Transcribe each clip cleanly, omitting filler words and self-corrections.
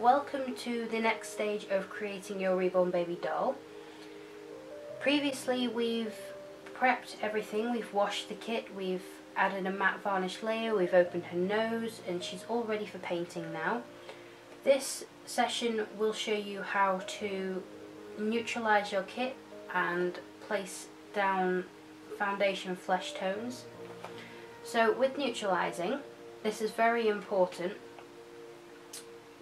welcome to the next stage of creating your reborn baby doll. Previously we've prepped everything, we've washed the kit, we've added a matte varnish layer, we've opened her nose, and she's all ready for painting now. This session will show you how to neutralize your kit and place down foundation flesh tones. So with neutralizing, this is very important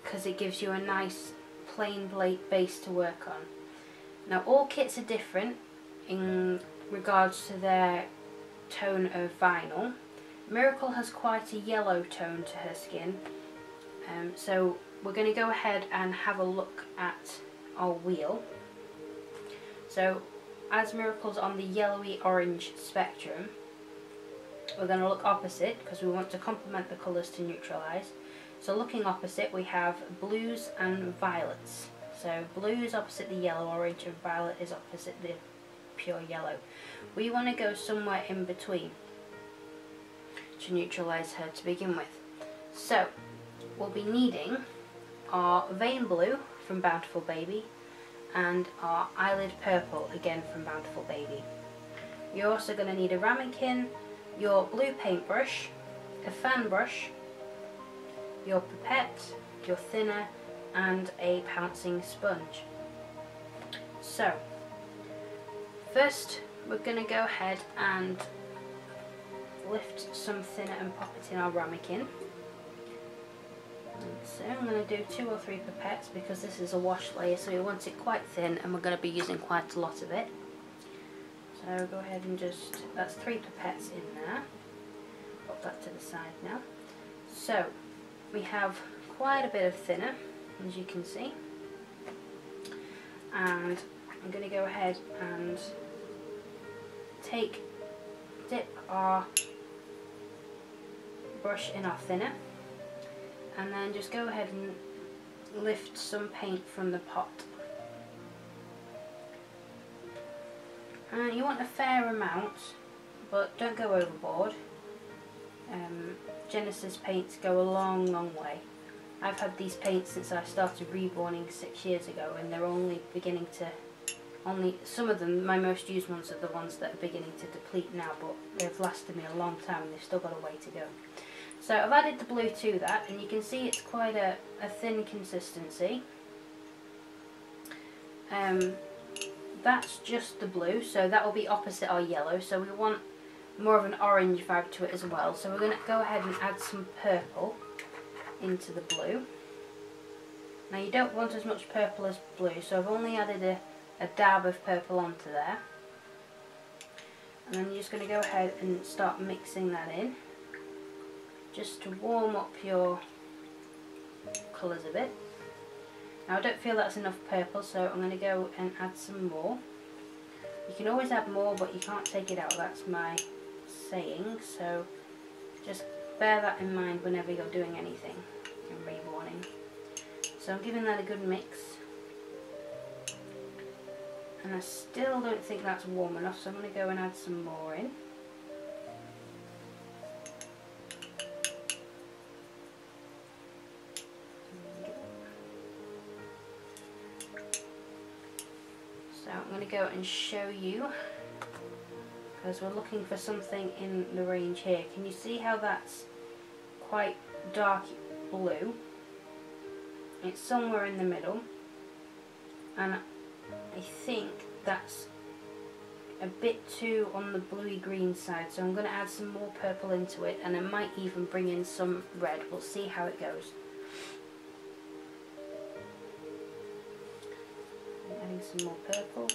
because it gives you a nice plain base to work on. Now all kits are different in regards to their tone of vinyl. Miracle has quite a yellow tone to her skin, so we're going to go ahead and have a look at our wheel. So as Miracle's on the yellowy orange spectrum, we're going to look opposite because we want to complement the colours to neutralise. So looking opposite, we have blues and violets. So blue is opposite the yellow orange and violet is opposite the pure yellow. We want to go somewhere in between to neutralise her to begin with. So we'll be needing our vein blue from Bountiful Baby and our eyelid purple again from Bountiful Baby. You're also going to need a ramekin, your blue paintbrush, a fan brush, your pipette, your thinner, and a pouncing sponge. So first we're going to go ahead and lift some thinner and pop it in our ramekin. So I'm going to do 2 or 3 pipettes because this is a wash layer, so we want it quite thin and we're going to be using quite a lot of it. So go ahead and that's 3 pipettes in there. Pop that to the side now. So we have quite a bit of thinner, as you can see, and I'm going to go ahead and dip our brush in our thinner, and then just go ahead and lift some paint from the pot. And you want a fair amount, but don't go overboard. Genesis paints go a long way. I've had these paints since I started reborning 6 years ago, and they're only beginning to, some of them, my most used ones are the ones that are beginning to deplete now, but they've lasted me a long time and they've still got a way to go. So I've added the blue to that, and you can see it's quite a thin consistency. That's just the blue, so that will be opposite our yellow, so we want more of an orange vibe to it as well. So we're going to go ahead and add some purple into the blue. Now you don't want as much purple as blue, so I've only added a dab of purple onto there. And then you're just going to go ahead and start mixing that in, just to warm up your colours a bit. Now I don't feel that's enough purple, so I'm going to go and add some more. You can always add more, but you can't take it out, that's my saying, so just bear that in mind whenever you're doing anything in reborning. So I'm giving that a good mix, and I still don't think that's warm enough, so I'm going to go and add some more in. So I'm going to go and show you, because we're looking for something in the range here. Can you see how that's quite dark blue? It's somewhere in the middle, and I think that's a bit too on the bluey green side, so I'm going to add some more purple into it, and I might even bring in some red. We'll see how it goes. Adding some more purple.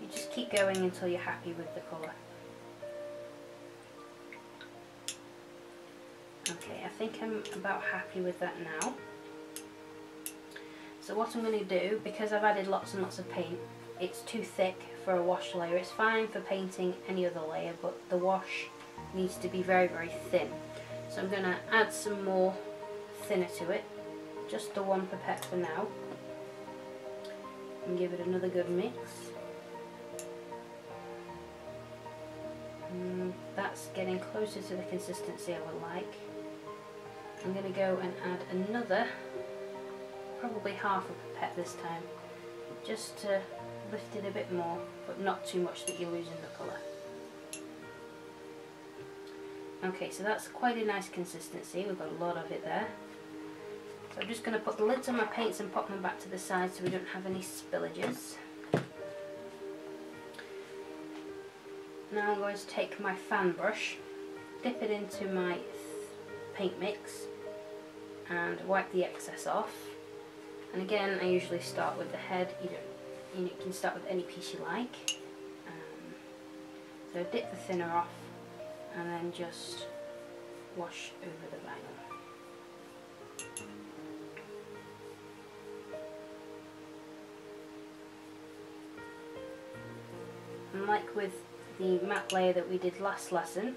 You just keep going until you're happy with the colour. Okay, I think I'm about happy with that now. So what I'm going to do, because I've added lots and lots of paint, it's too thick for a wash layer. It's fine for painting any other layer, but the wash needs to be very thin. So I'm going to add some more thinner to it, just the 1 pipette for now, and give it another good mix. That's getting closer to the consistency I would like. I'm going to go and add another, probably half a pipette this time, just to lift it a bit more, but not too much that you're losing the colour. Okay, so that's quite a nice consistency, we've got a lot of it there. So I'm just going to put the lids on my paints and pop them back to the side so we don't have any spillages. Now I'm going to take my fan brush, dip it into my paint mix and wipe the excess off. And again, I usually start with the head. You can start with any piece you like. So dip the thinner off and then just wash over the vinyl. And like with the matte layer that we did last lesson,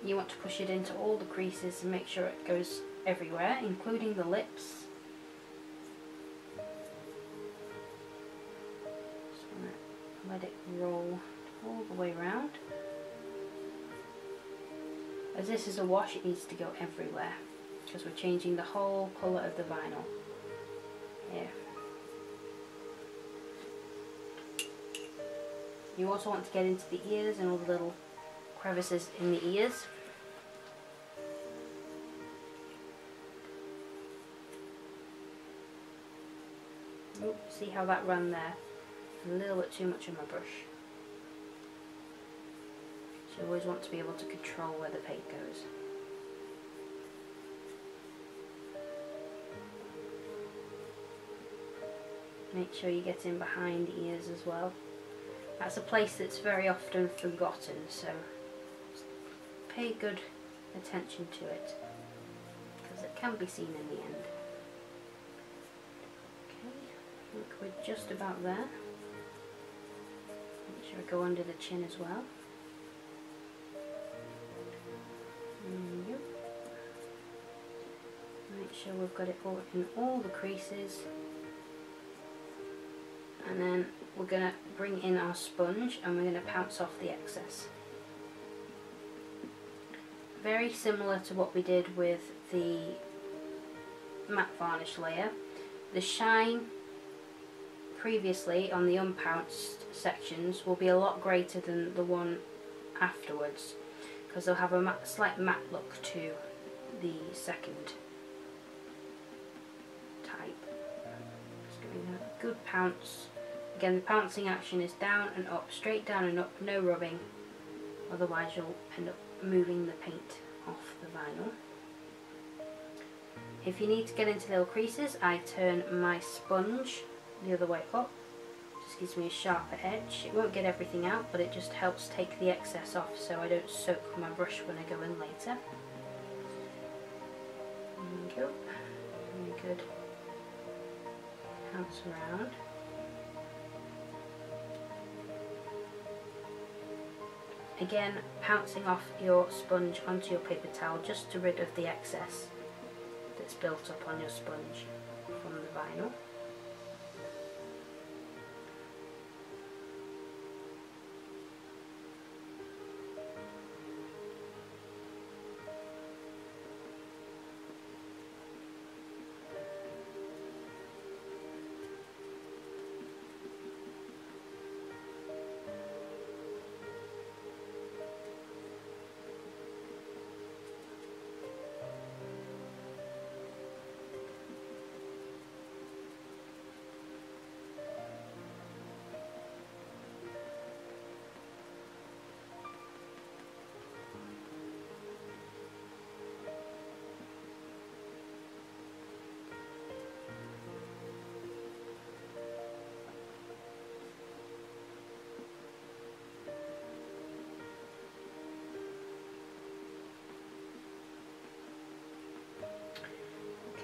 you want to push it into all the creases and make sure it goes everywhere, including the lips. Just want to let it roll all the way around. As this is a wash, it needs to go everywhere because we're changing the whole colour of the vinyl. Here. You also want to get into the ears and all the little crevices in the ears. Oops, see how that ran there? A little bit too much on my brush. So you always want to be able to control where the paint goes. Make sure you get in behind the ears as well. That's a place that's very often forgotten, so pay good attention to it because it can be seen in the end. Okay, I think we're just about there. Make sure I go under the chin as well. Yep. Make sure we've got it all in all the creases. And then we're going to bring in our sponge and we're going to pounce off the excess. Very similar to what we did with the matte varnish layer. The shine previously on the unpounced sections will be a lot greater than the one afterwards because they'll have a slight matte look to the second type. Just giving that a good pounce. Again, the pouncing action is down and up, straight down and up, no rubbing, otherwise you'll end up moving the paint off the vinyl. If you need to get into little creases, I turn my sponge the other way up. Just gives me a sharper edge. It won't get everything out, but it just helps take the excess off so I don't soak my brush when I go in later. There we go. Very good. Pounce around. Again, pouncing off your sponge onto your paper towel just to rid of the excess that's built up on your sponge from the vinyl.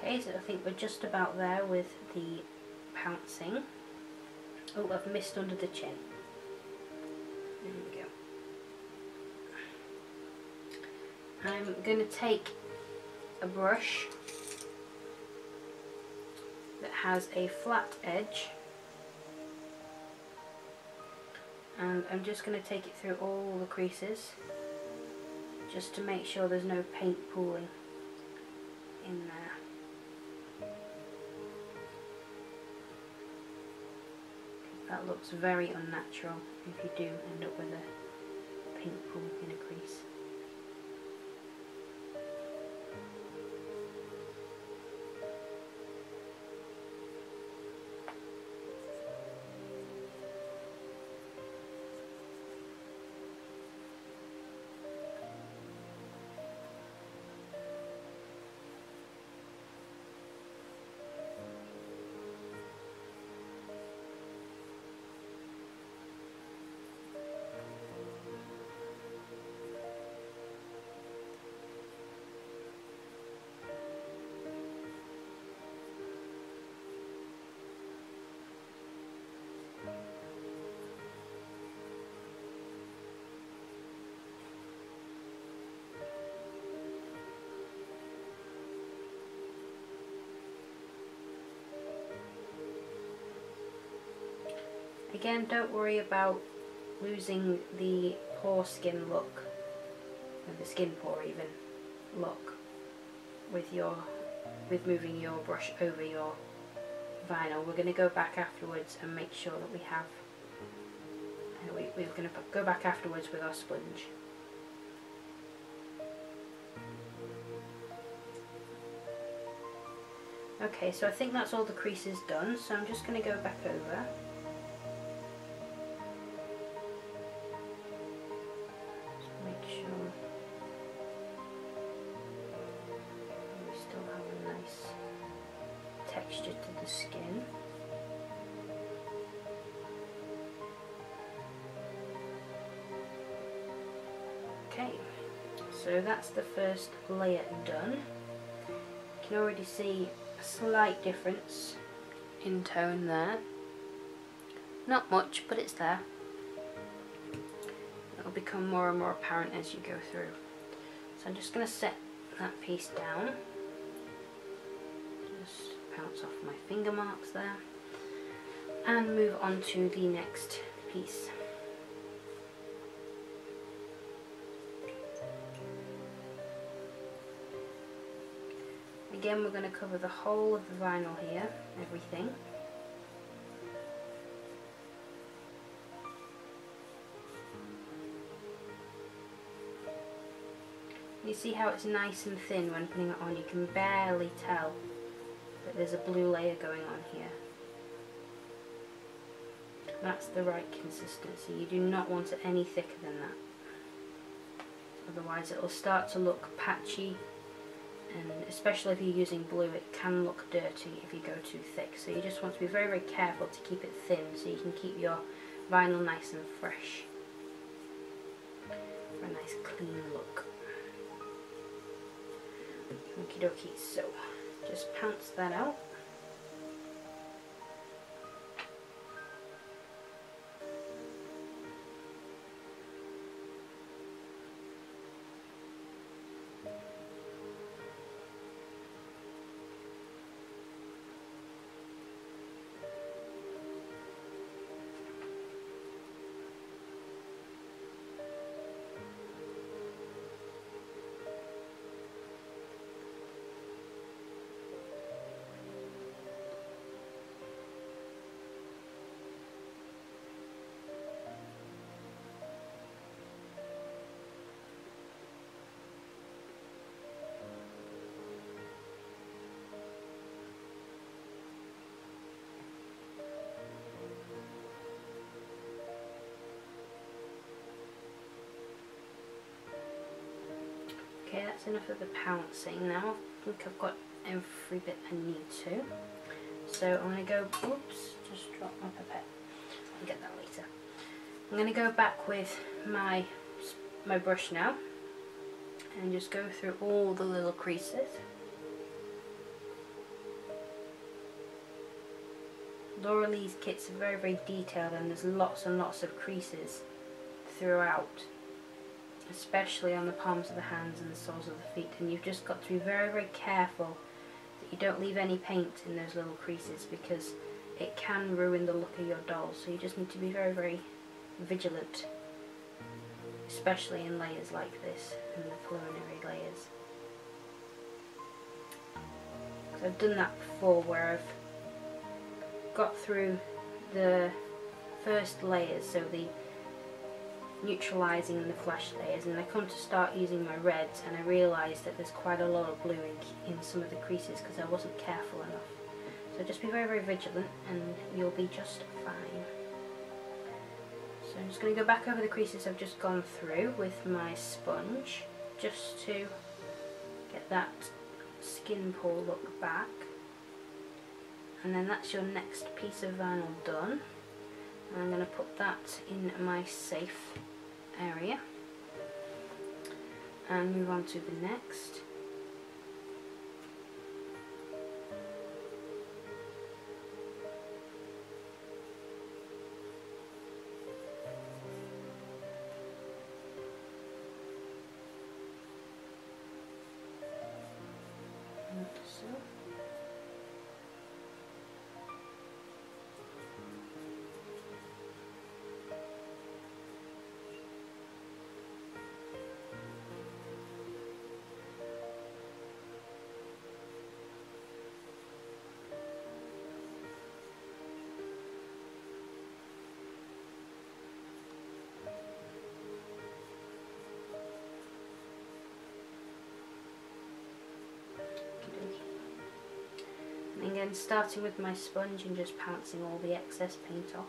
Okay, so I think we're just about there with the pouncing. Oh, I've missed under the chin. There we go. I'm going to take a brush that has a flat edge and I'm just going to take it through all the creases just to make sure there's no paint pooling in there. That looks very unnatural if you do end up with a paint pool in a crease. Again, don't worry about losing the pore skin look, or the skin pore even look, with moving your brush over your vinyl. We're going to go back afterwards and make sure that we have, we're going to go back afterwards with our sponge. Okay, so I think that's all the creases done, so I'm just going to go back over. Texture to the skin. Okay, so that's the first layer done. You can already see a slight difference in tone there. Not much, but it's there. It'll become more and more apparent as you go through. So I'm just going to set that piece down. Bounce off my finger marks there and move on to the next piece. Again, we're going to cover the whole of the vinyl here, everything. You see how it's nice and thin when putting it on, you can barely tell that there's a blue layer going on here. That's the right consistency. You do not want it any thicker than that. Otherwise it will start to look patchy, and especially if you're using blue, it can look dirty if you go too thick. So you just want to be very, very careful to keep it thin so you can keep your vinyl nice and fresh for a nice clean look. Okie dokie, so just pounce that out. Okay, that's enough of the pouncing now. I think I've got every bit I need to. So I'm going to go, oops, just drop my pipette. I'll get that later. I'm going to go back with my brush now and just go through all the little creases. Laura Lee's kits are very, very detailed, and there's lots and lots of creases throughout, especially on the palms of the hands and the soles of the feet, and you've just got to be very, very careful that you don't leave any paint in those little creases, because it can ruin the look of your doll. So you just need to be very, very vigilant, especially in layers like this, in the preliminary layers. So I've done that before, where I've got through the first layers, so the neutralising and the flash layers, and I come to start using my reds, and I realise that there's quite a lot of bluing in some of the creases because I wasn't careful enough. So just be very, very vigilant and you'll be just fine. So I'm just going to go back over the creases I've just gone through with my sponge, just to get that skin pore look back. And then that's your next piece of vinyl done. And I'm going to put that in my safe area and move on to the next. Like so. And again, starting with my sponge and just pouncing all the excess paint off.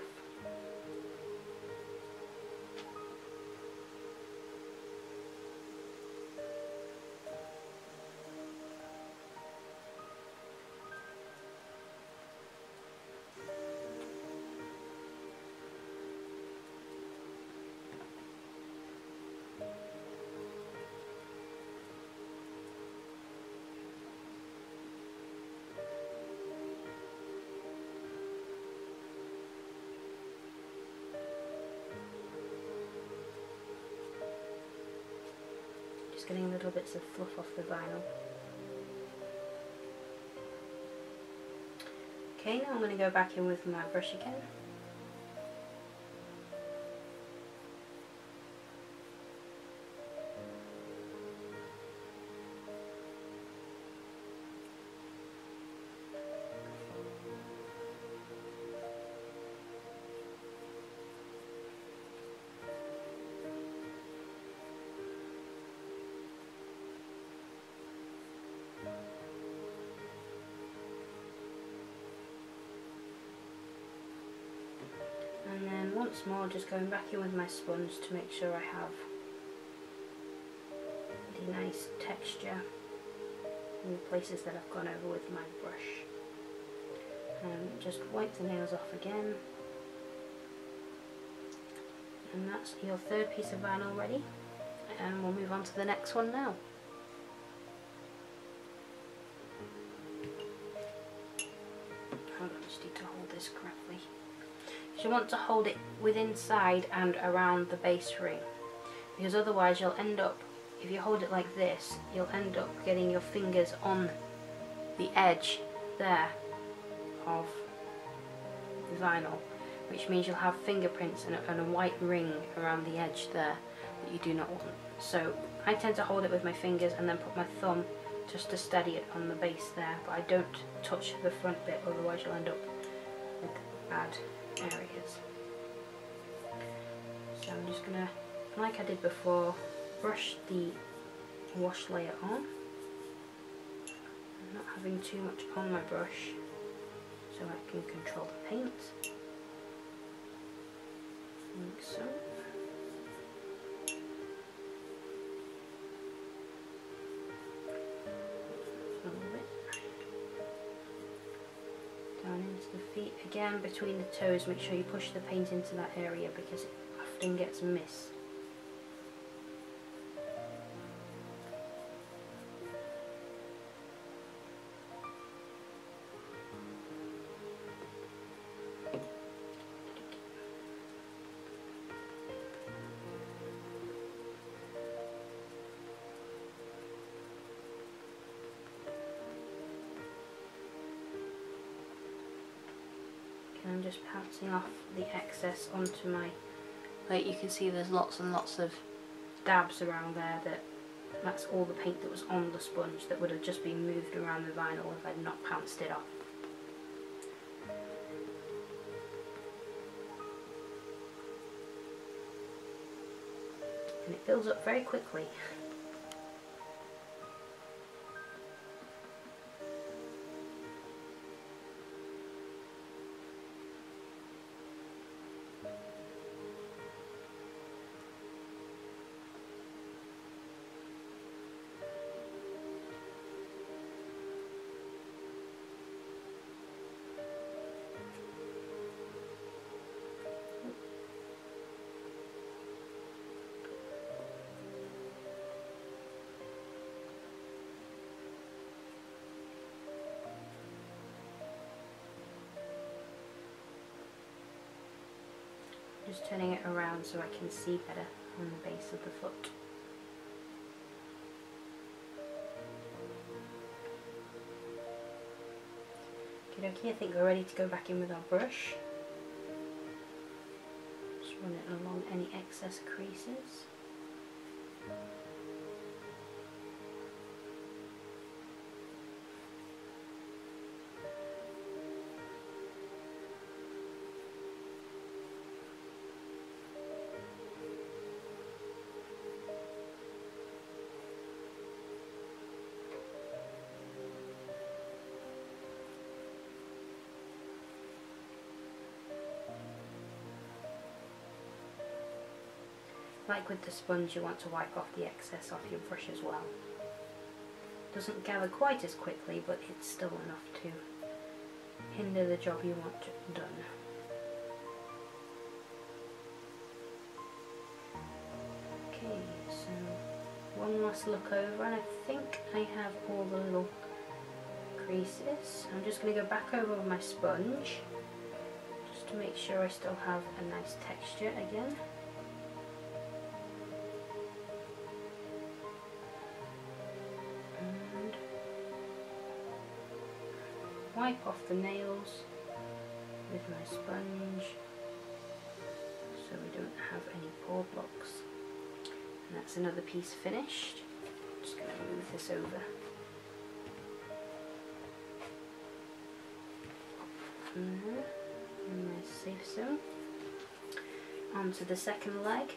Just getting little bits of fluff off the vinyl. Okay, now I'm going to go back in with my brush again. And then once more, just going back in with my sponge to make sure I have the nice texture in the places that I've gone over with my brush. And just wipe the nails off again. And that's your third piece of vinyl ready. And we'll move on to the next one now. Hold on, I just need to hold this correctly. So you want to hold it with inside and around the base ring, because otherwise you'll end up, if you hold it like this, you'll end up getting your fingers on the edge there of the vinyl, which means you'll have fingerprints and a white ring around the edge there that you do not want. So I tend to hold it with my fingers and then put my thumb just to steady it on the base there, but I don't touch the front bit, otherwise you'll end up with bad areas. So I'm just gonna, like I did before, brush the wash layer on. I'm not having too much on my brush so I can control the paint. Like so. A little bit. Down into the feet again, between the toes. Make sure you push the paint into that area because it often gets missed. I'm just pouncing off the excess onto my Like you can see there's lots and lots of dabs around there, that's all the paint that was on the sponge that would have just been moved around the vinyl if I'd not pounced it off. And it builds up very quickly. Just turning it around so I can see better on the base of the foot. Okay, I think we're ready to go back in with our brush. Just run it along any excess creases. Like with the sponge, you want to wipe off the excess off your brush as well. Doesn't gather quite as quickly, but it's still enough to hinder the job you want done. Okay, so one last look over, and I think I have all the little creases. I'm just going to go back over with my sponge just to make sure I still have a nice texture again. Wipe off the nails with my sponge so we don't have any pore blocks. And that's another piece finished. I'm just going to move this over. Nice safe zone. Onto the second leg.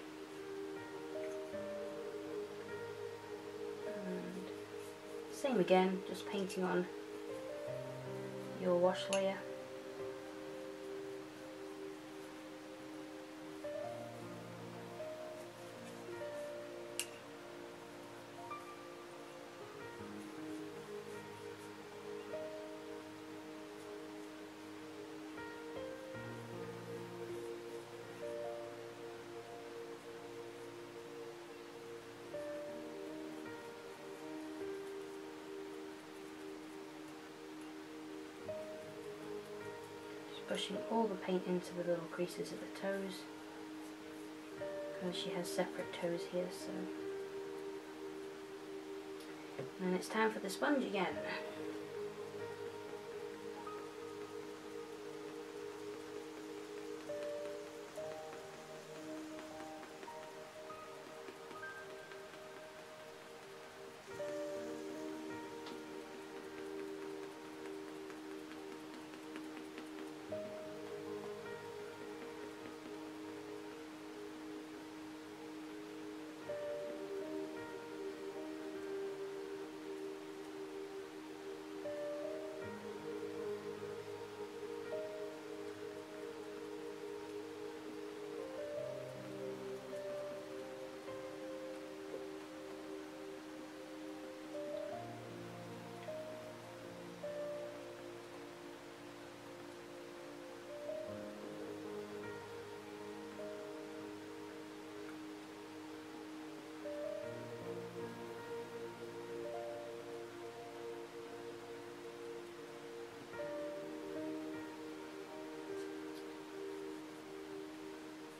And same again, just painting on your wash layer. Pushing all the paint into the little creases of the toes, because she has separate toes here, so. And then it's time for the sponge again.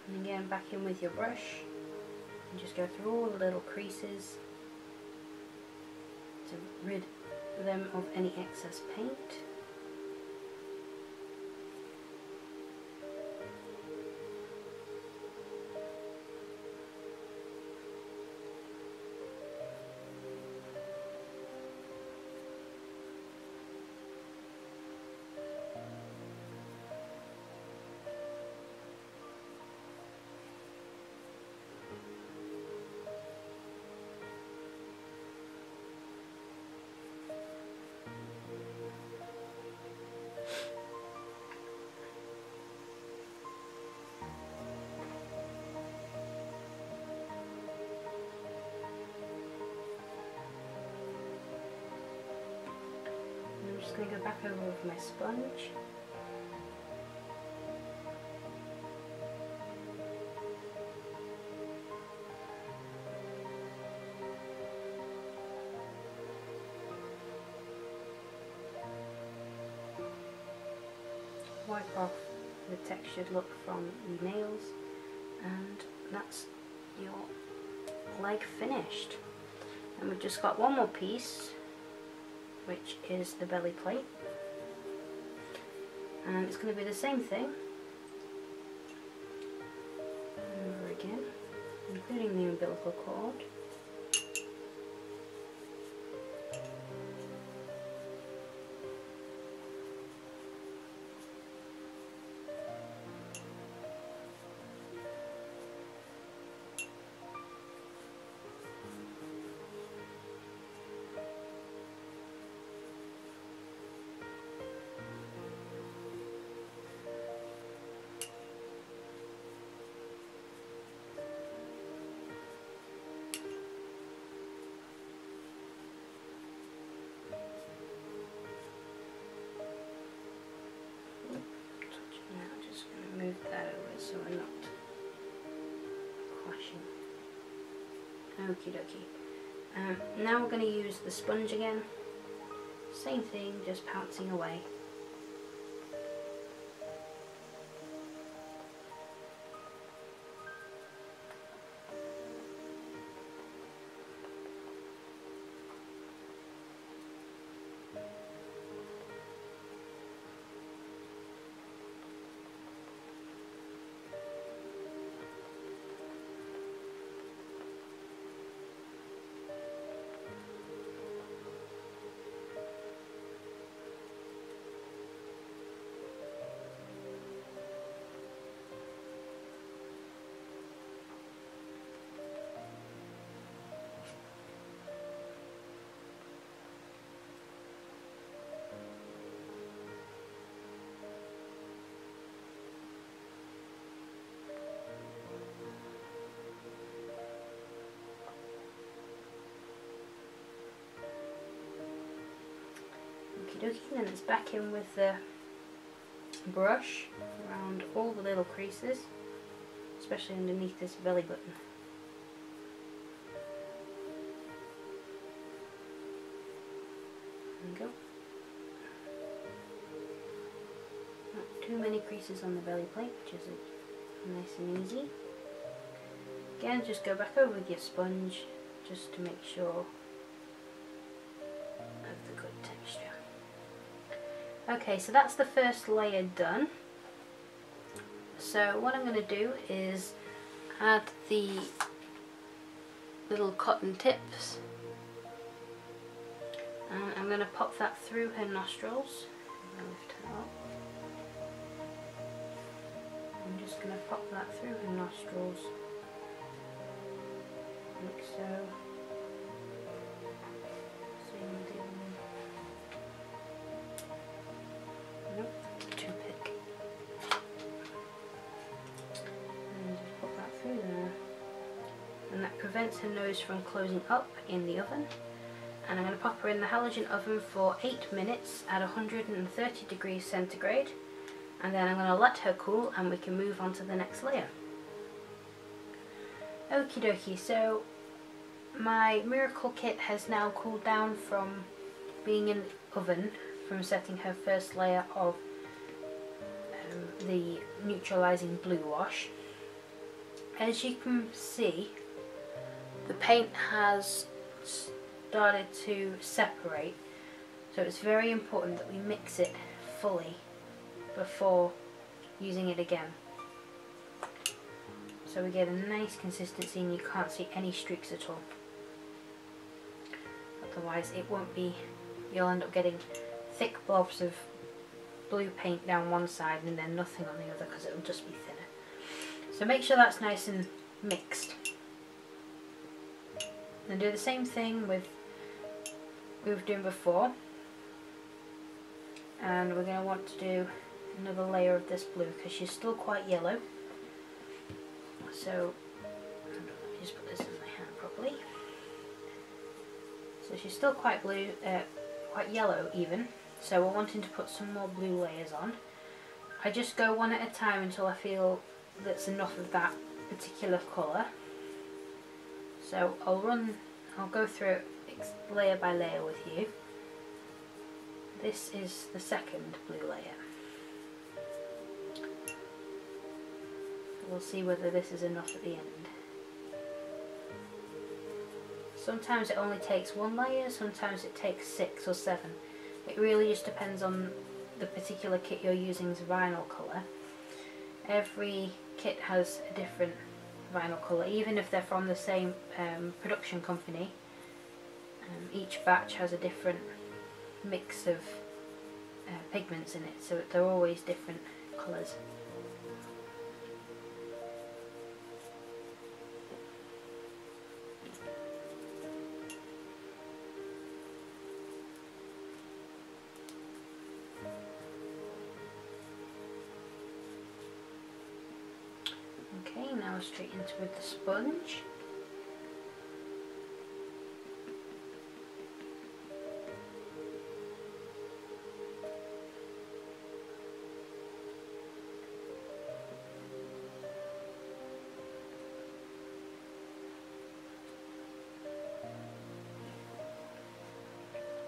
And again, back in with your brush and just go through all the little creases to rid them of any excess paint. just going to go back over with my sponge. Wipe off the textured look from the nails, and that's your leg finished. And we've just got one more piece, which is the belly plate, and it's going to be the same thing over again, including the umbilical cord. Move that over so we're not clashing. Okie dokie. Now we're going to use the sponge again. Same thing, just pouncing away. Then it's back in with the brush around all the little creases, especially underneath this belly button. There we go. Not too many creases on the belly plate, which is nice and easy. Again, just go back over with your sponge just to make sure of the good texture. Okay, so that's the first layer done. So what I'm going to do is add the little cotton tips, and I'm going to pop that through her nostrils. Lift her up. I'm just going to pop that through her nostrils, like so. Toothpick. And just put that through there. And that prevents her nose from closing up in the oven. And I'm going to pop her in the halogen oven for 8 minutes at 130 degrees centigrade. And then I'm going to let her cool and we can move on to the next layer. Okie dokie, so my miracle kit has now cooled down from being in the oven, from setting her first layer of the neutralizing blue wash. As you can see, the paint has started to separate, so it's very important that we mix it fully before using it again, so we get a nice consistency and you can't see any streaks at all. Otherwise it won't be, you'll end up getting thick blobs of blue paint down one side and then nothing on the other because it will just be thinner. So make sure that's nice and mixed. And do the same thing with we were doing before. And we're going to want to do another layer of this blue because she's still quite yellow. So let me just put this in my hand properly. So she's still quite blue, quite yellow even. So we're wanting to put some more blue layers on. I just go one at a time until I feel that's enough of that particular colour. So I'll go through it layer by layer with you. This is the second blue layer. We'll see whether this is enough at the end. Sometimes it only takes one layer, sometimes it takes 6 or 7. It really just depends on the particular kit you're using's vinyl colour. Every kit has a different vinyl colour, even if they're from the same production company. Each batch has a different mix of pigments in it, so they're always different colours. Okay, now straight into with the sponge.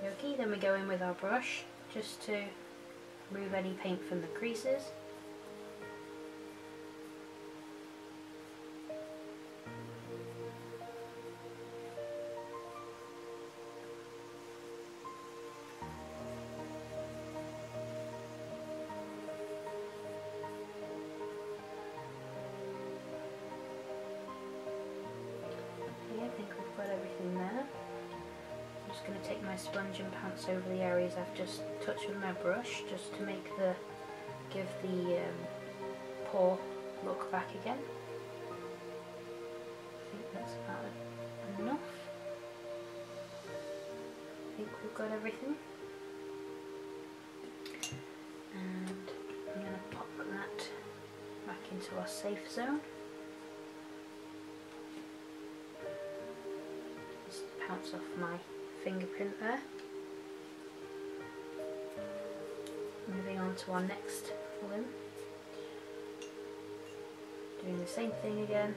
Okay, then we go in with our brush just to remove any paint from the creases. I think we've got everything there. I'm just going to take my sponge and pounce over the areas I've just touched with my brush, just to give the paw look back again. I think that's about enough. I think we've got everything. And I'm going to pop that back into our safe zone. Pounce off my fingerprint there. Moving on to our next limb. Doing the same thing again.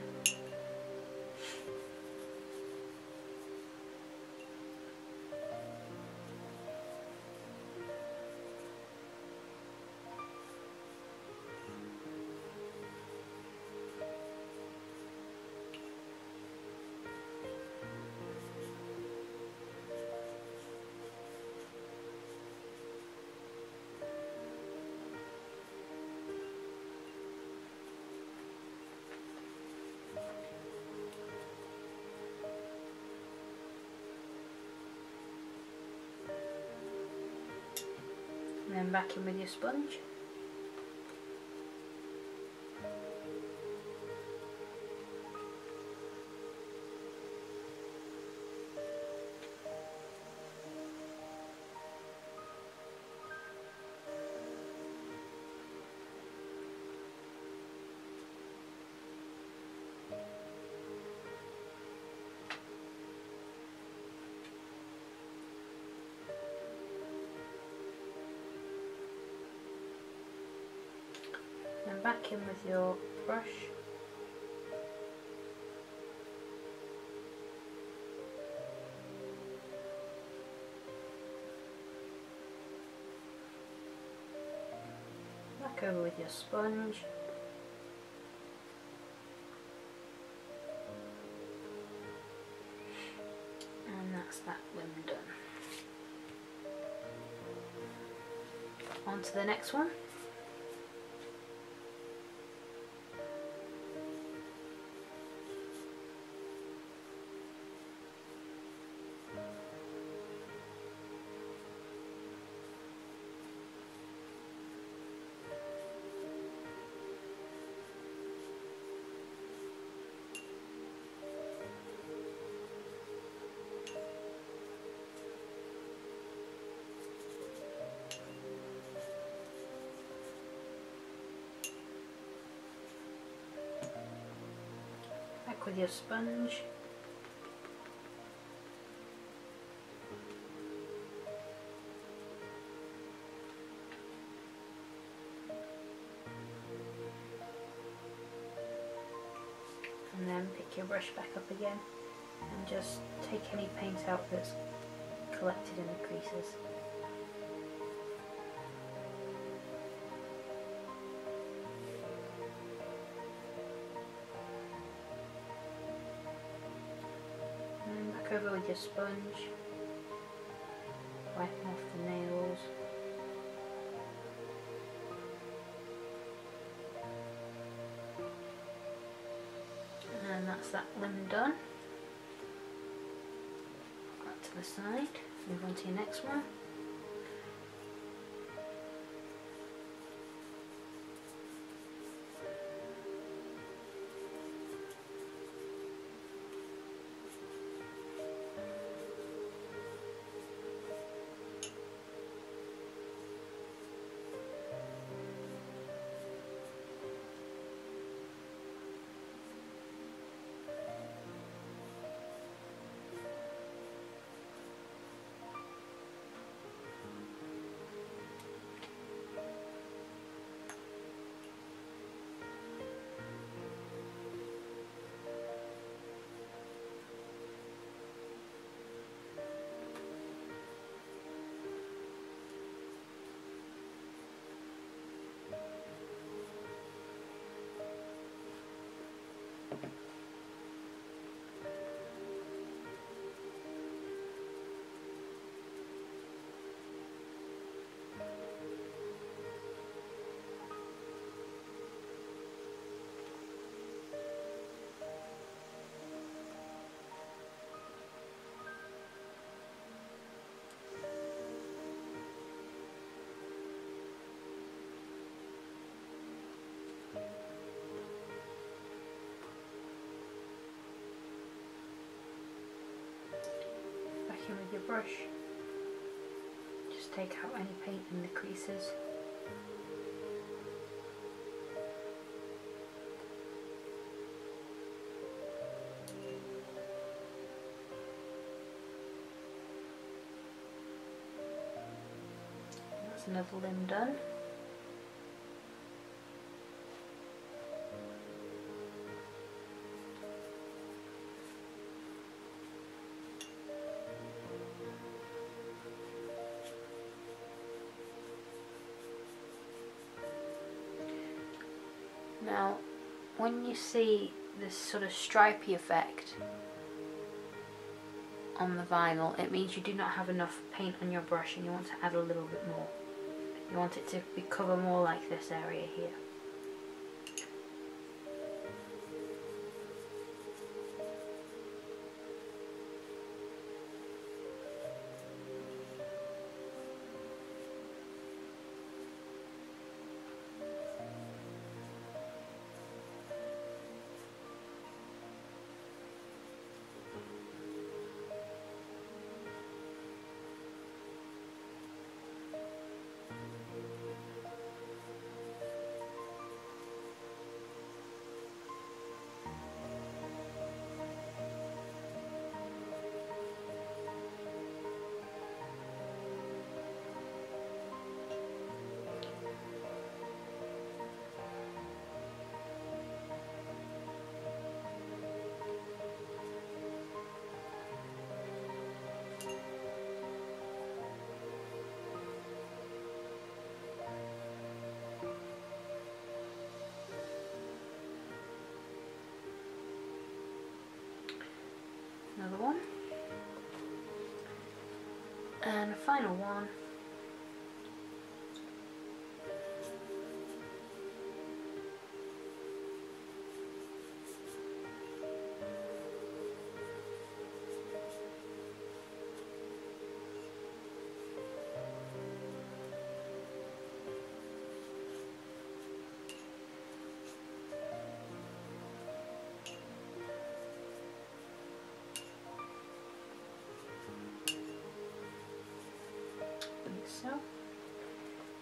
And then back in with your sponge. And back in with your brush. Back over with your sponge. And that's that limb done. On to the next one. Back with your sponge. and then pick your brush back up again and just take any paint out that's collected in the creases. And then back over with your sponge, wiping off the nails. And that's that limb done. That to the side. Move on to your next one. With your brush, just take out any paint in the creases. That's another limb done. Now, when you see this sort of stripy effect on the vinyl, it means you do not have enough paint on your brush and you want to add a little bit more. You want it to cover more like this area here. Another one, and a final one. So,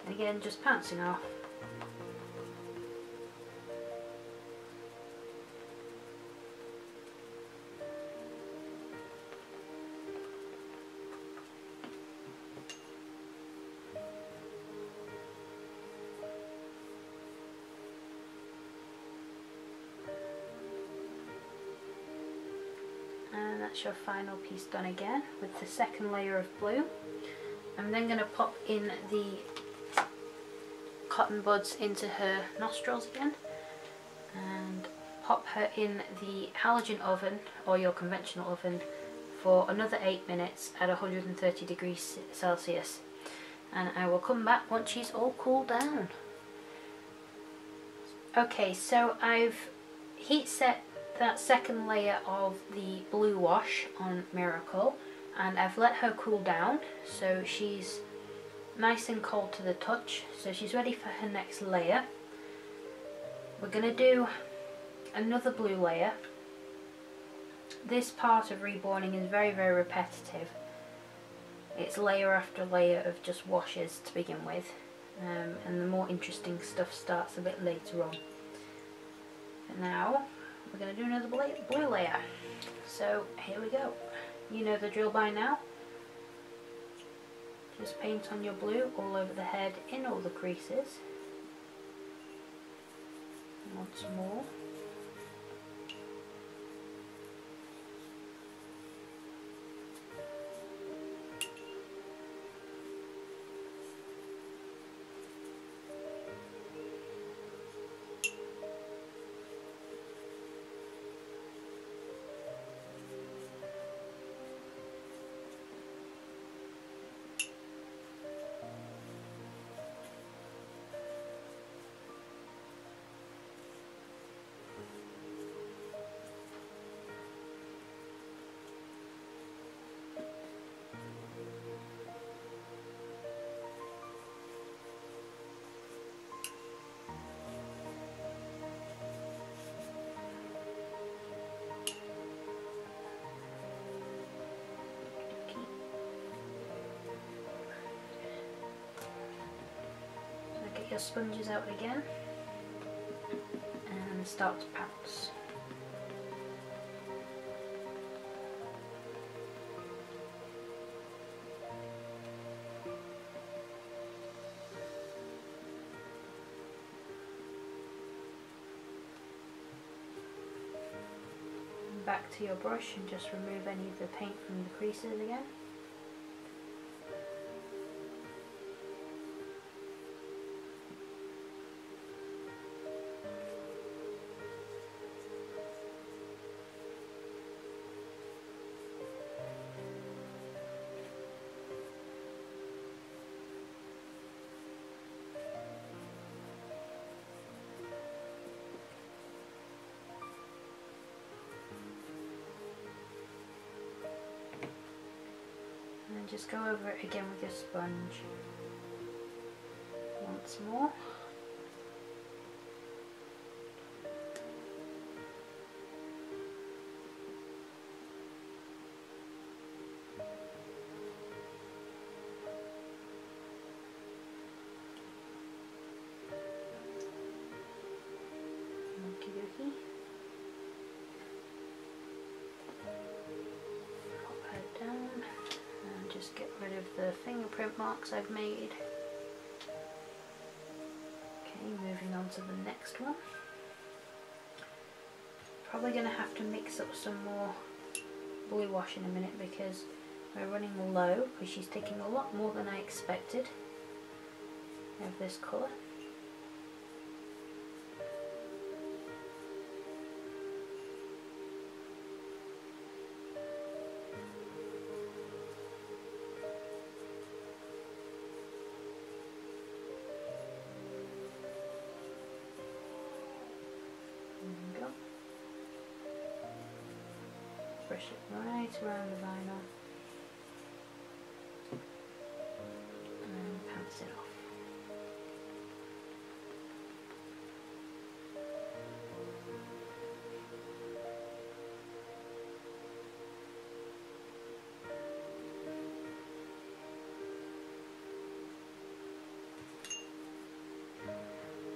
and again, just pouncing off. that's your final piece done again with the second layer of blue. I'm then going to pop in the cotton buds into her nostrils again and pop her in the halogen oven or your conventional oven for another 8 minutes at 130 degrees Celsius, and I will come back once she's all cooled down. Okay, so I've heat set that second layer of the blue wash on Miracle, and I've let her cool down so she's nice and cold to the touch, so she's ready for her next layer. We're going to do another blue layer. This part of reborning is very, very repetitive. It's layer after layer of just washes to begin with, and the more interesting stuff starts a bit later on. But now we're going to do another blue layer. So here we go. You know the drill by now. Just paint on your blue all over the head in all the creases. Once more. Get your sponges out again and start to pounce. And back to your brush and just remove any of the paint from the creases again. And just go over it again with your sponge once more. Okie dokie. Pop her down. Just get rid of the fingerprint marks I've made. Okay, moving on to the next one. Probably going to have to mix up some more blue wash in a minute because we're running low, because she's taking a lot more than I expected of this colour. Brush it right around the vinyl and pounce it off.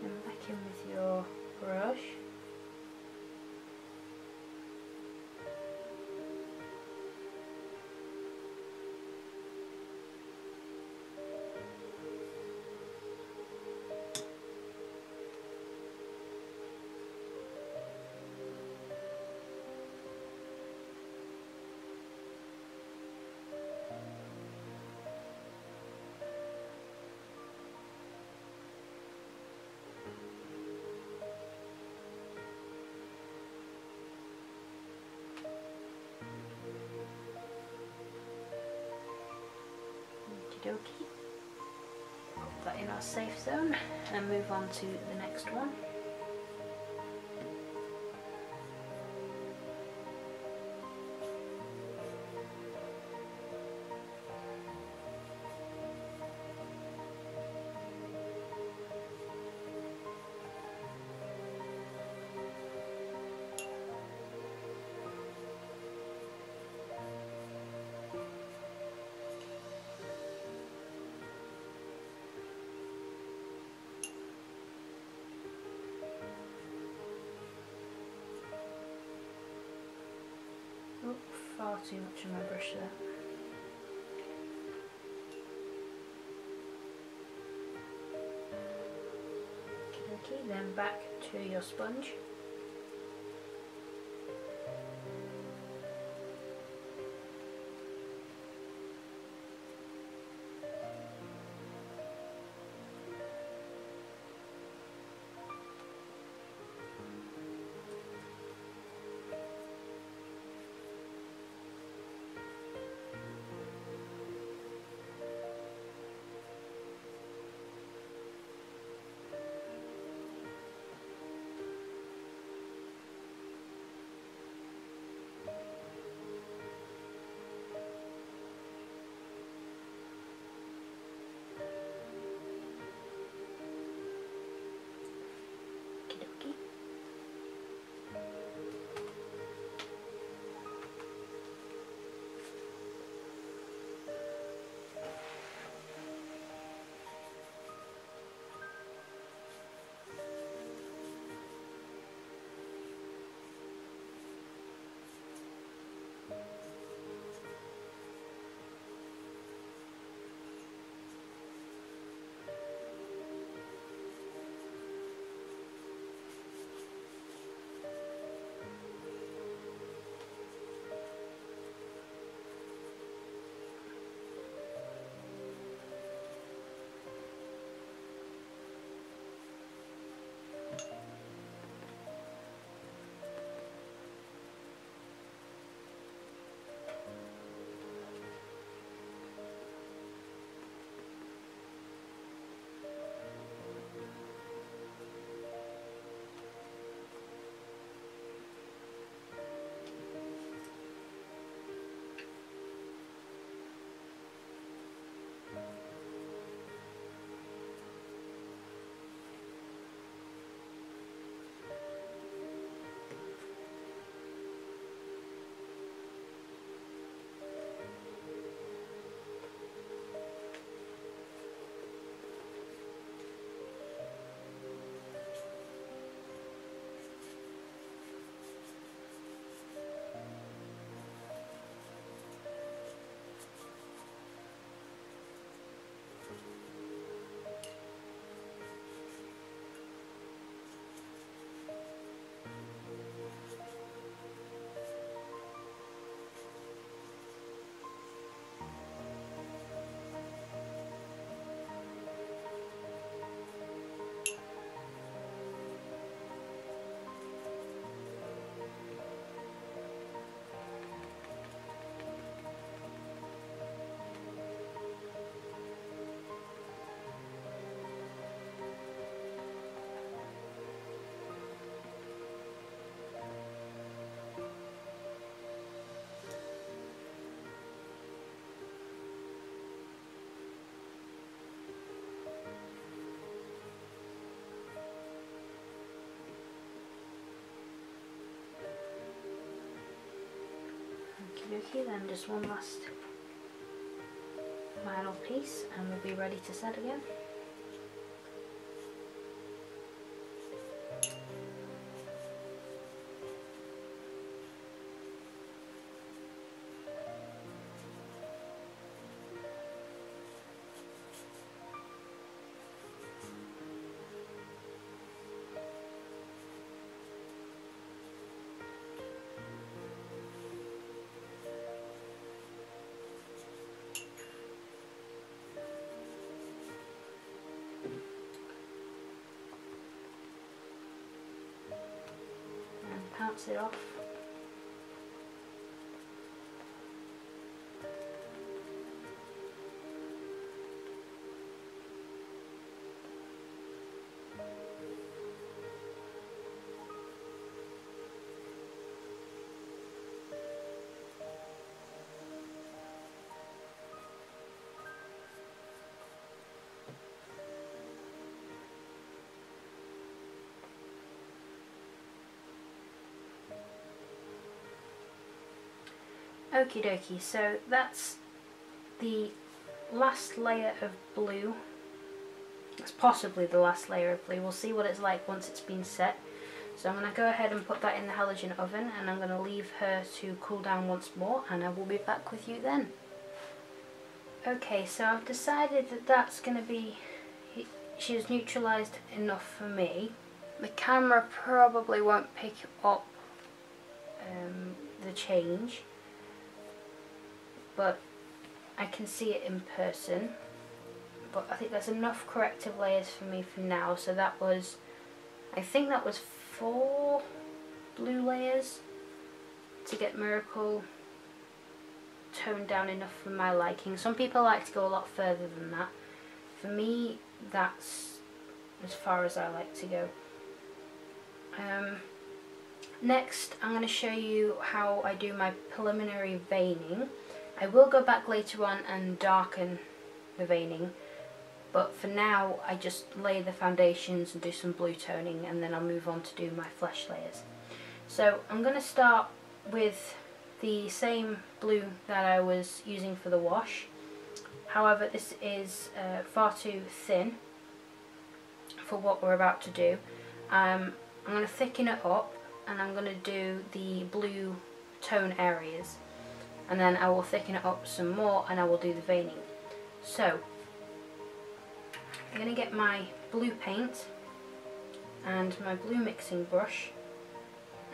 And back in with your brush. dokie. Put that in our safe zone and move on to the next one. Oh, far too much on my brush there. Okay, then back to your sponge. Okay, then just one last final piece and we'll be ready to set again. Pounce it off. Okie dokie, so that's the last layer of blue. It's possibly the last layer of blue. We'll see what it's like once it's been set. So I'm going to go ahead and put that in the halogen oven, and I'm going to leave her to cool down once more, and I will be back with you then. Okay, so I've decided that that's going to be, she's neutralised enough for me. The camera probably won't pick up the change, but I can see it in person. But I think there's enough corrective layers for me for now. So that was, I think that was 4 blue layers to get Miracle toned down enough for my liking. Some people like to go a lot further than that. For me, that's as far as I like to go. Next, I'm going to show you how I do my preliminary veining. I will go back later on and darken the veining, but for now I just lay the foundations and do some blue toning, and then I'll move on to do my flesh layers. So I'm going to start with the same blue that I was using for the wash. However, this is far too thin for what we're about to do. I'm going to thicken it up, and I'm going to do the blue tone areas, and then I will thicken it up some more and I will do the veining. So I'm going to get my blue paint and my blue mixing brush,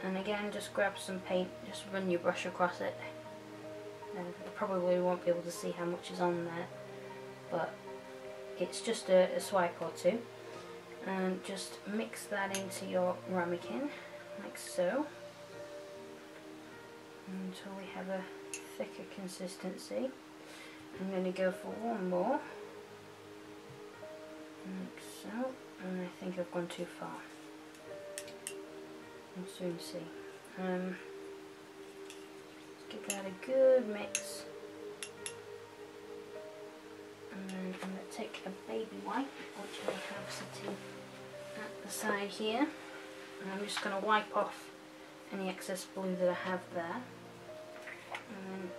and again just grab some paint, just run your brush across it. You probably won't be able to see how much is on there, but it's just a swipe or two, and just mix that into your ramekin like so until we have a thicker consistency. I'm going to go for one more like so, and I think I've gone too far. We'll soon see. Give that a good mix, and then I'm going to take a baby wipe, which I have sitting at the side here, and I'm just going to wipe off any excess blue that I have there, and then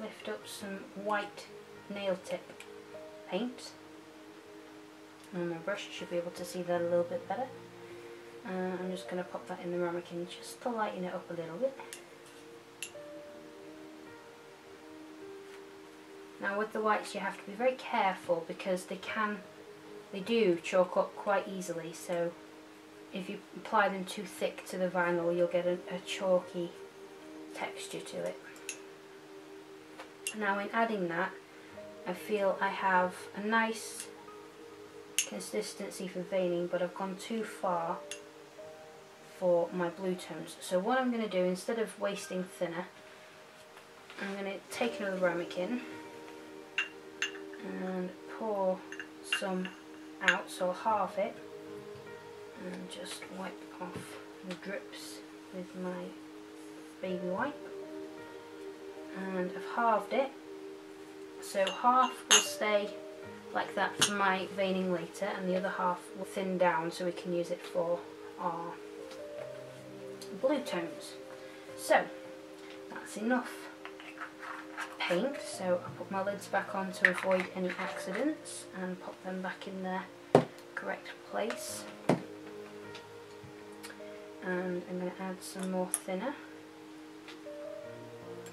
lift up some white nail tip paint. And my brush should be able to see that a little bit better. I'm just going to pop that in the ramekin just to lighten it up a little bit. Now with the whites you have to be very careful because they do chalk up quite easily, so if you apply them too thick to the vinyl you'll get a chalky texture to it. Now in adding that, I feel I have a nice consistency for veining, but I've gone too far for my blue tones. So what I'm going to do, instead of wasting thinner, I'm going to take another ramekin and pour some out, so I'll halve it and just wipe off the drips with my baby wipe. And I've halved it, so half will stay like that for my veining later, and the other half will thin down so we can use it for our blue tones. So that's enough paint, so I'll put my lids back on to avoid any accidents and pop them back in their correct place. And I'm going to add some more thinner,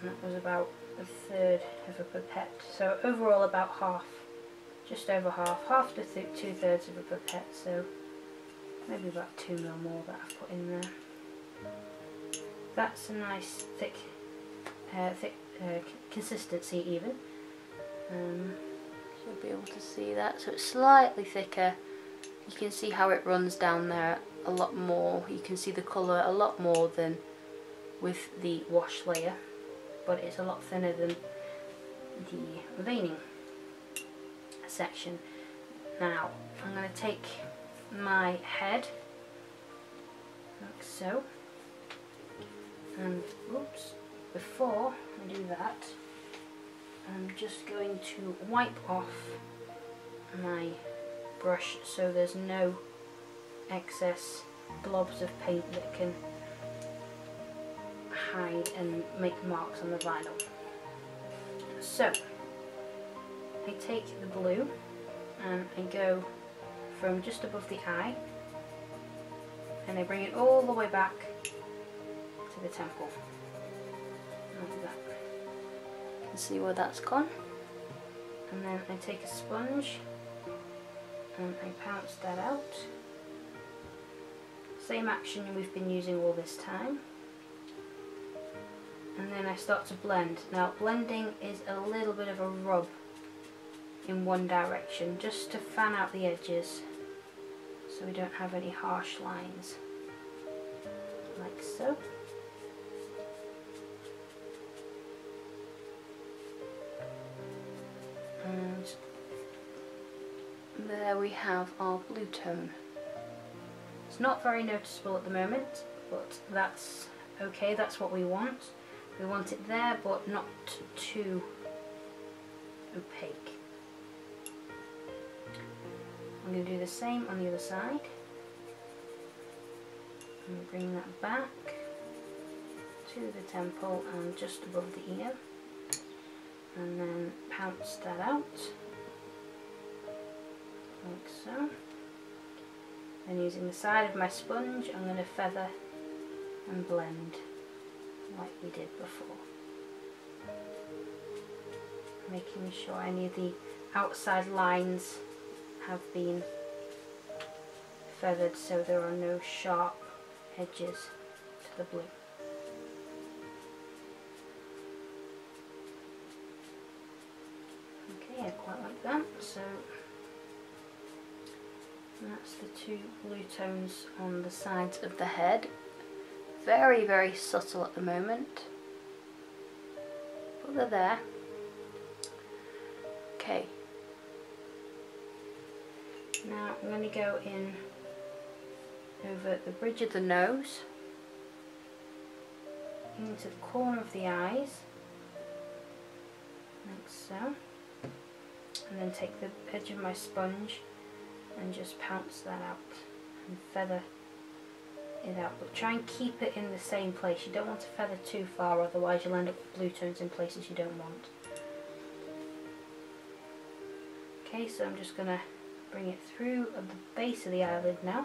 and that was about 1/3 of a pipette, so overall about half, just over half to 2/3 of a pipette, so maybe about 2 ml more that I've put in there. That's a nice thick consistency even. You'll be able to see that, so it's slightly thicker. You can see how it runs down there a lot more. You can see the colour a lot more than with the wash layer, but it's a lot thinner than the veining section. Now I'm going to take my head like so, and oops, before I do that I'm just going to wipe off my brush so there's no excess globs of paint that can hide and make marks on the vinyl. So I take the blue and I go from just above the eye and I bring it all the way back to the temple, like that. You can see where that's gone. And then I take a sponge and I pounce that out. Same action we've been using all this time. And then I start to blend. Now blending is a little bit of a rub in one direction, just to fan out the edges so we don't have any harsh lines, like so. And there we have our blue tone. It's not very noticeable at the moment, but that's okay, that's what we want. We want it there, but not too opaque. I'm going to do the same on the other side. And bring that back to the temple and just above the ear. And then pounce that out, like so. And using the side of my sponge, I'm going to feather and blend like we did before. Making sure any of the outside lines have been feathered so there are no sharp edges to the blue. Okay, I quite like that. So that's the two blue tones on the sides of the head. Very, very subtle at the moment, but they're there. Okay. Now I'm going to go in over the bridge of the nose, into the corner of the eyes, like so, and then take the edge of my sponge and just pounce that out and feather it out, but try and keep it in the same place. You don't want to feather too far, otherwise you'll end up with blue tones in places you don't want. Okay, so I'm just going to bring it through at the base of the eyelid now,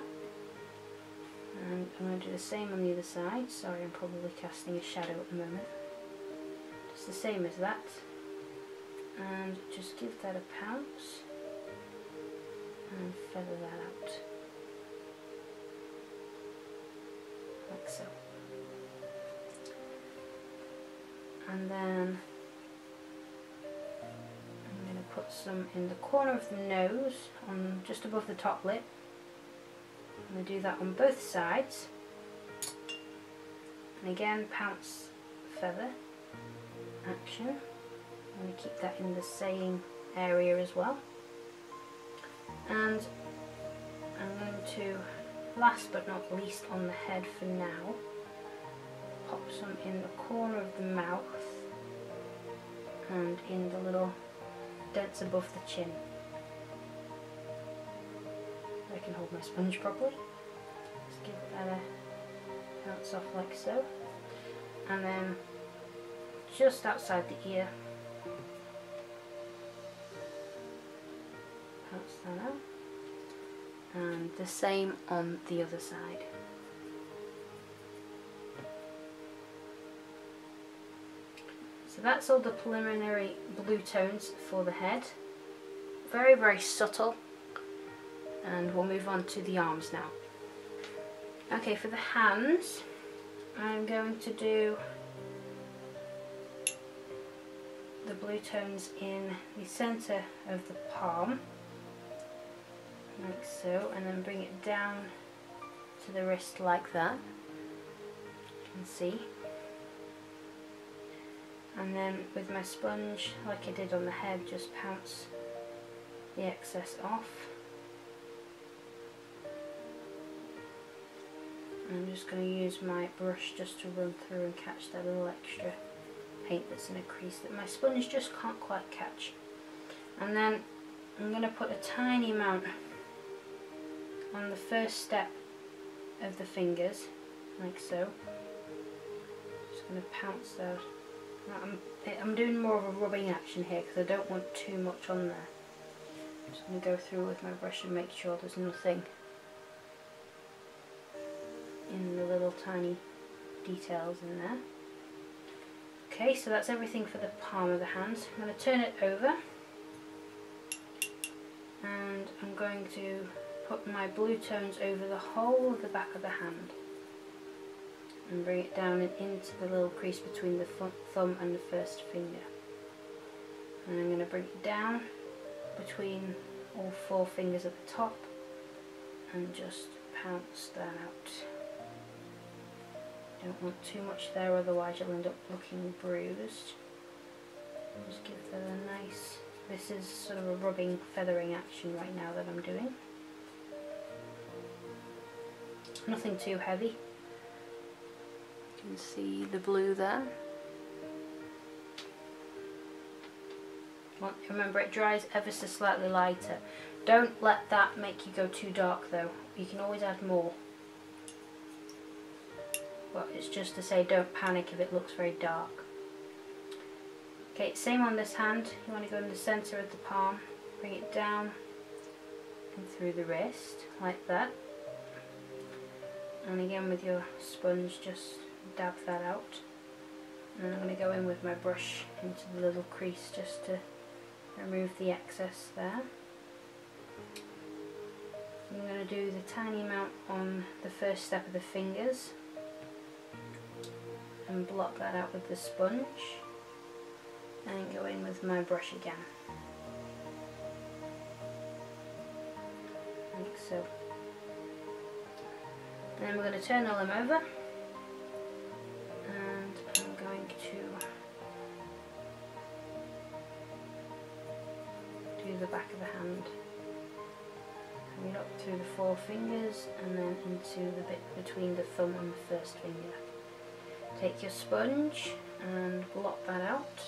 and I'm going to do the same on the other side. Sorry, I'm probably casting a shadow at the moment. Just the same as that, and just give that a pounce and feather that out. Like so. And then I'm going to put some in the corner of the nose, on just above the top lip. I'm going to do that on both sides. And again, pounce, feather action. I'm going to keep that in the same area as well. And I'm going to, last but not least on the head for now, pop some in the corner of the mouth and in the little dents above the chin. I can hold my sponge properly. Just give that a bounce off like so. And then just outside the ear, bounce that out. And the same on the other side. So that's all the preliminary blue tones for the head. Very, very subtle. And we'll move on to the arms now. Okay, for the hands, I'm going to do the blue tones in the centre of the palm, like so, and then bring it down to the wrist like that, you can see. And then with my sponge, like I did on the head, just pounce the excess off. I'm just going to use my brush just to run through and catch that little extra paint that's in a crease that my sponge just can't quite catch. And then I'm going to put a tiny amount on the first step of the fingers, like so. Just going to pounce those. I'm doing more of a rubbing action here because I don't want too much on there. I'm just going to go through with my brush and make sure there's nothing in the little tiny details in there. Okay, so that's everything for the palm of the hand. I'm going to turn it over and I'm going to put my blue tones over the whole of the back of the hand and bring it down and into the little crease between the thumb and the first finger. And I'm going to bring it down between all 4 fingers at the top and just pounce that out. Don't want too much there, otherwise you'll end up looking bruised. Just give that a nice, this is sort of a rubbing, feathering action right now that I'm doing. Nothing too heavy. You can see the blue there. Well, remember, it dries ever so slightly lighter. Don't let that make you go too dark though. You can always add more. But it's just to say, don't panic if it looks very dark. Okay, same on this hand. You want to go in the centre of the palm, bring it down and through the wrist, like that. And again with your sponge, just dab that out. And I'm going to go in with my brush into the little crease just to remove the excess there. I'm going to do the tiny amount on the first step of the fingers and block that out with the sponge and go in with my brush again, like so. And then we're going to turn the limb over and I'm going to do the back of the hand. Bring it up through the 4 fingers and then into the bit between the thumb and the first finger. Take your sponge and blot that out.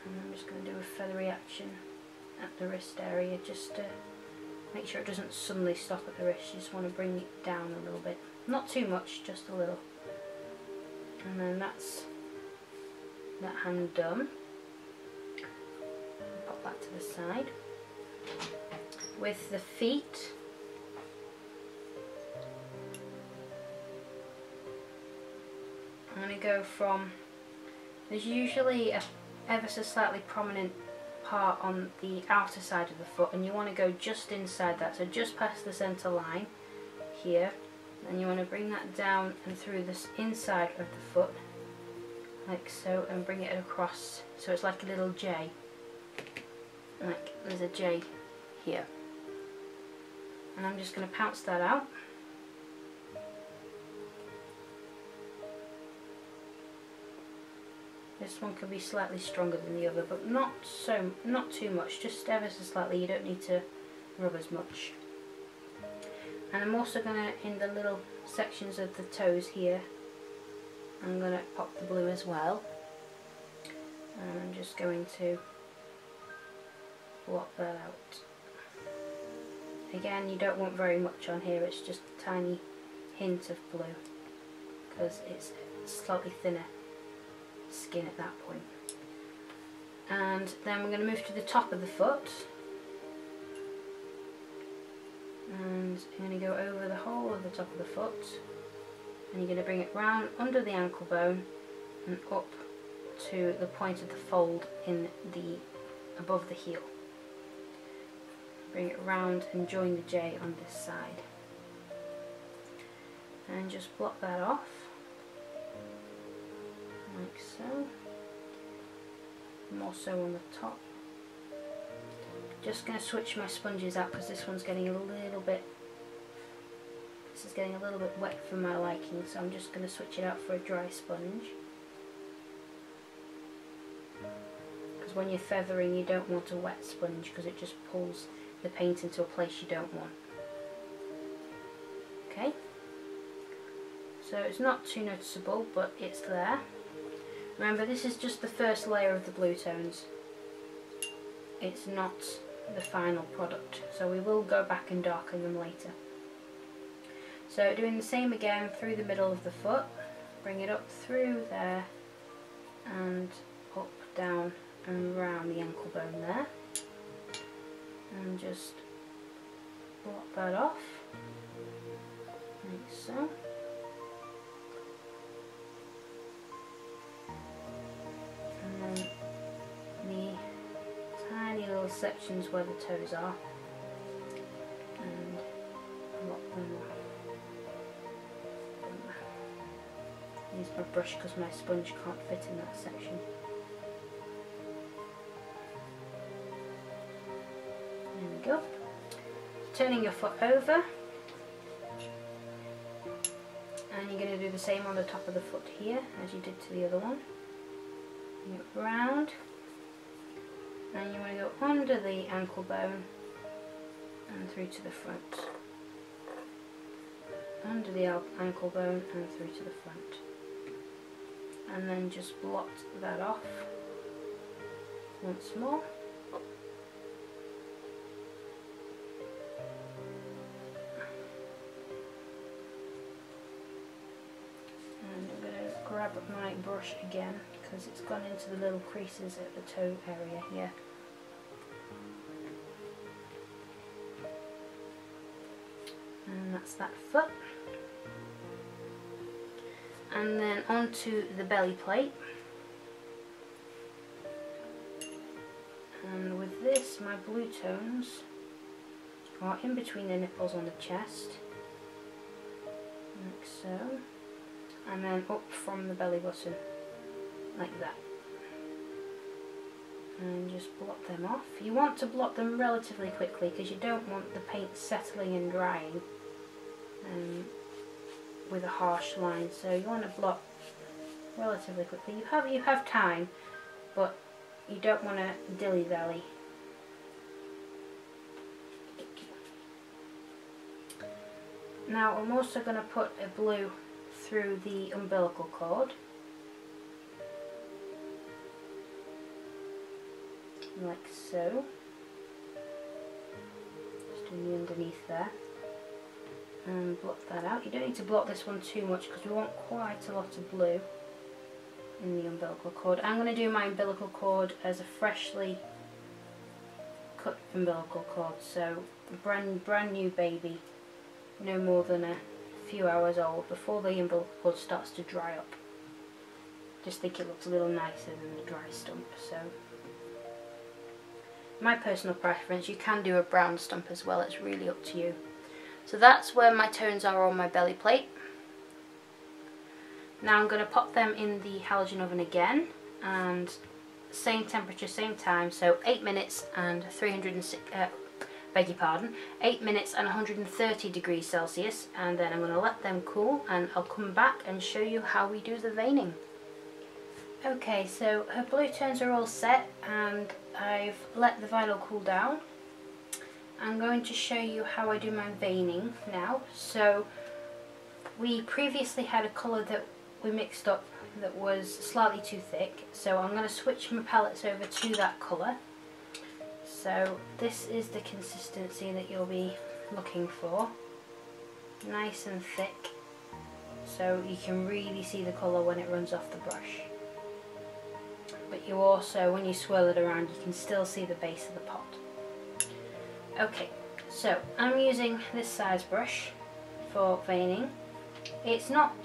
And I'm just going to do a feathery action at the wrist area just to make sure it doesn't suddenly stop at the wrist. You just want to bring it down a little bit. Not too much, just a little. And then that's that hand done. Pop that to the side. With the feet, I'm going to go from, there's usually a ever so slightly prominent part on the outer side of the foot, and you want to go just inside that, so just past the centre line here, and you want to bring that down and through this inside of the foot like so, and bring it across so it's like a little J, like there's a J here. And I'm just going to pounce that out. This one can be slightly stronger than the other, but not too much, just ever so slightly. You don't need to rub as much. And I'm also going to, in the little sections of the toes here, I'm going to pop the blue as well. And I'm just going to blot that out. Again, you don't want very much on here, it's just a tiny hint of blue because it's slightly thinner skin at that point. And then we're going to move to the top of the foot, and you're going to go over the whole of the top of the foot, and you're going to bring it round under the ankle bone and up to the point of the fold in the above the heel. Bring it round and join the J on this side, and just block that off like so. More so on the top. Just going to switch my sponges out because this one's getting a little bit, this is getting a little bit wet for my liking, so I'm just going to switch it out for a dry sponge. Because when you're feathering, you don't want a wet sponge because it just pulls the paint into a place you don't want. Okay, so it's not too noticeable, but it's there. Remember, this is just the first layer of the blue tones. It's not the final product, so we will go back and darken them later. So doing the same again through the middle of the foot, bring it up through there and up, down and round the ankle bone there, and just block that off like so. And then the tiny little sections where the toes are, and block them off. Use my brush because my sponge can't fit in that section. There we go. Turning your foot over, and you're going to do the same on the top of the foot here as you did to the other one. Bring it round, and you want to go under the ankle bone and through to the front. Under the ankle bone and through to the front. And then just blot that off once more. And I'm going to grab my brush again because it's gone into the little creases at the toe area here. And that's that foot. And then onto the belly plate, and with this my blue tones are in between the nipples on the chest, like so, and then up from the belly button like that, and just blot them off. You want to blot them relatively quickly because you don't want the paint settling and drying with a harsh line, so you want to blot relatively quickly. You have time, but you don't want to dilly-dally. Now I'm also going to put a blue through the umbilical cord, like so, just doing the underneath there. And blot that out. You don't need to blot this one too much because we want quite a lot of blue in the umbilical cord. I'm going to do my umbilical cord as a freshly cut umbilical cord, so brand new baby, no more than a few hours old, before the umbilical cord starts to dry up. Just think it looks a little nicer than the dry stump. So my personal preference, you can do a brown stump as well, it's really up to you. So that's where my tones are on my belly plate. Now I'm going to pop them in the halogen oven again, and same temperature, same time, so 8 minutes and 8 minutes and 130 degrees Celsius, and then I'm going to let them cool and I'll come back and show you how we do the veining. Okay, so her blue tones are all set and I've let the vinyl cool down. I'm going to show you how I do my veining now. So we previously had a colour that we mixed up that was slightly too thick, so I'm going to switch my palettes over to that colour. So this is the consistency that you'll be looking for, nice and thick, so you can really see the colour when it runs off the brush. But you also, when you swirl it around, you can still see the base of the pot. Okay, so I'm using this size brush for veining. It's not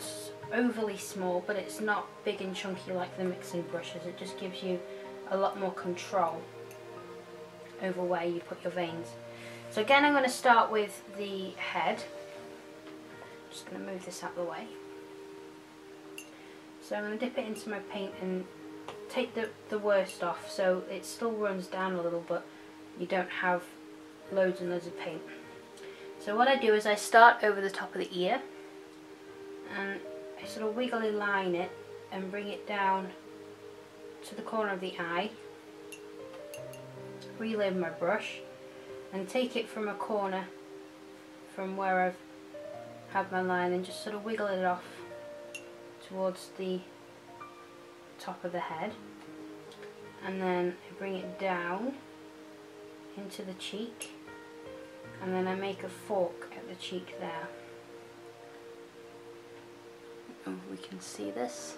overly small, but it's not big and chunky like the mixing brushes. It just gives you a lot more control over where you put your veins. So again, I'm going to start with the head. Just going to move this out of the way. So I'm going to dip it into my paint and take the worst off, so it still runs down a little, but you don't have loads and loads of paint. So what I do is I start over the top of the ear and I sort of wiggly line it and bring it down to the corner of the eye, reload my brush and take it from a corner from where I've had my line and just sort of wiggle it off towards the top of the head, and then I bring it down into the cheek, and then I make a fork at the cheek there, like if we can see this.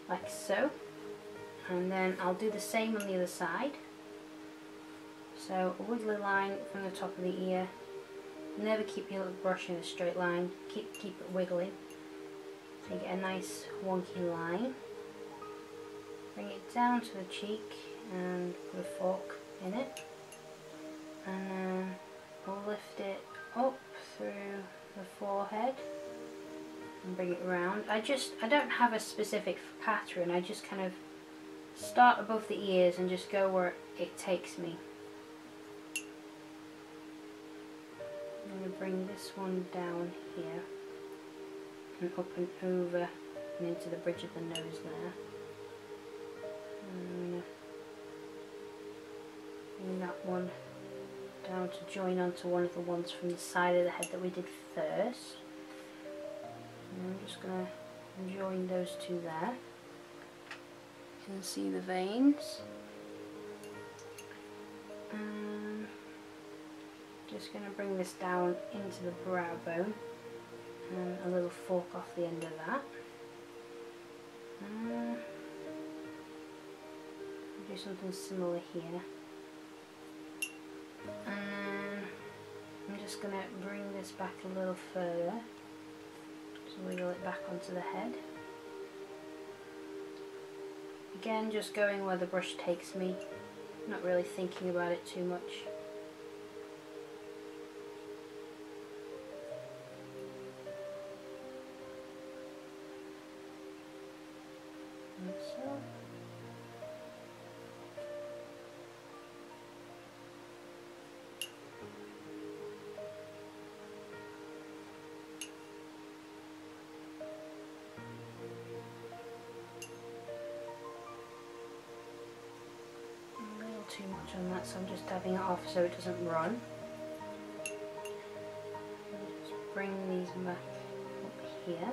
Like so. And then I'll do the same on the other side. So a wiggly line from the top of the ear. Never keep your brush in a straight line. Keep it wiggling. So you get a nice wonky line. Bring it down to the cheek and put a fork in it. And then we'll lift it up through the forehead and bring it round. I don't have a specific pattern. I just kind of start above the ears and just go where it takes me. I'm going to bring this one down here and up and over and into the bridge of the nose there. And I'm going to bring that one down to join onto one of the ones from the side of the head that we did first. And I'm just going to join those two there. You can see the veins. Just going to bring this down into the brow bone and a little fork off the end of that. Do something similar here. And I'm just going to bring this back a little further. Just wiggle it back onto the head. Again, just going where the brush takes me, not really thinking about it too much. Like so. Too much on that, so I'm just dabbing it off so it doesn't run. Just bring these back up here.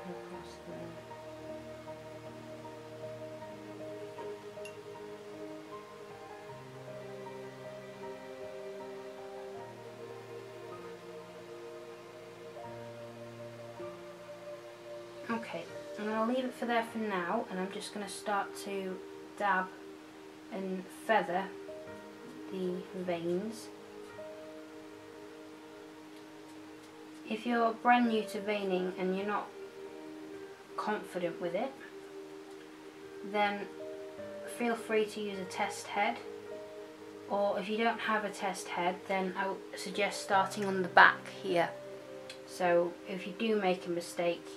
Across there. Okay, I'm going to leave it for there for now, and I'm just going to start to dab and feather the veins. If you're brand new to veining and you're not confident with it, then feel free to use a test head, or if you don't have a test head, then I would suggest starting on the back here. So if you do make a mistake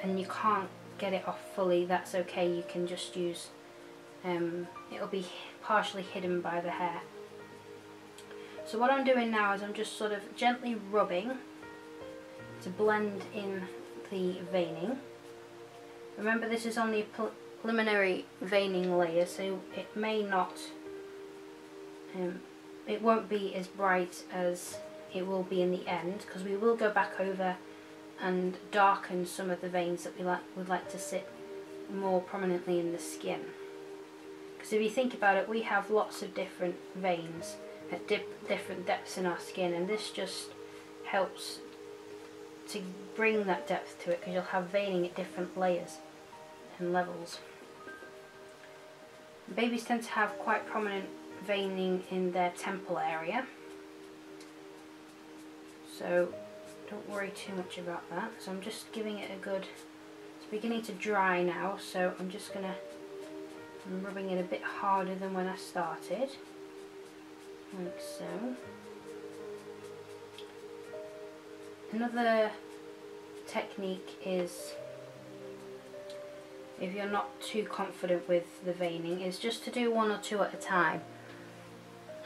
and you can't get it off fully, that's okay. You can just use, it'll be partially hidden by the hair. So what I'm doing now is I'm just sort of gently rubbing to blend in the veining. Remember, this is only a preliminary veining layer, so it may not, it won't be as bright as it will be in the end, because we will go back over and darken some of the veins that we would like to sit more prominently in the skin. Because if you think about it, we have lots of different veins at different depths in our skin, and this just helps to bring that depth to it, because you'll have veining at different layers and levels. Babies tend to have quite prominent veining in their temple area, so don't worry too much about that. So I'm just giving it a good, it's beginning to dry now, so I'm rubbing it a bit harder than when I started, like so. Another technique is, if you're not too confident with the veining, is just to do one or two at a time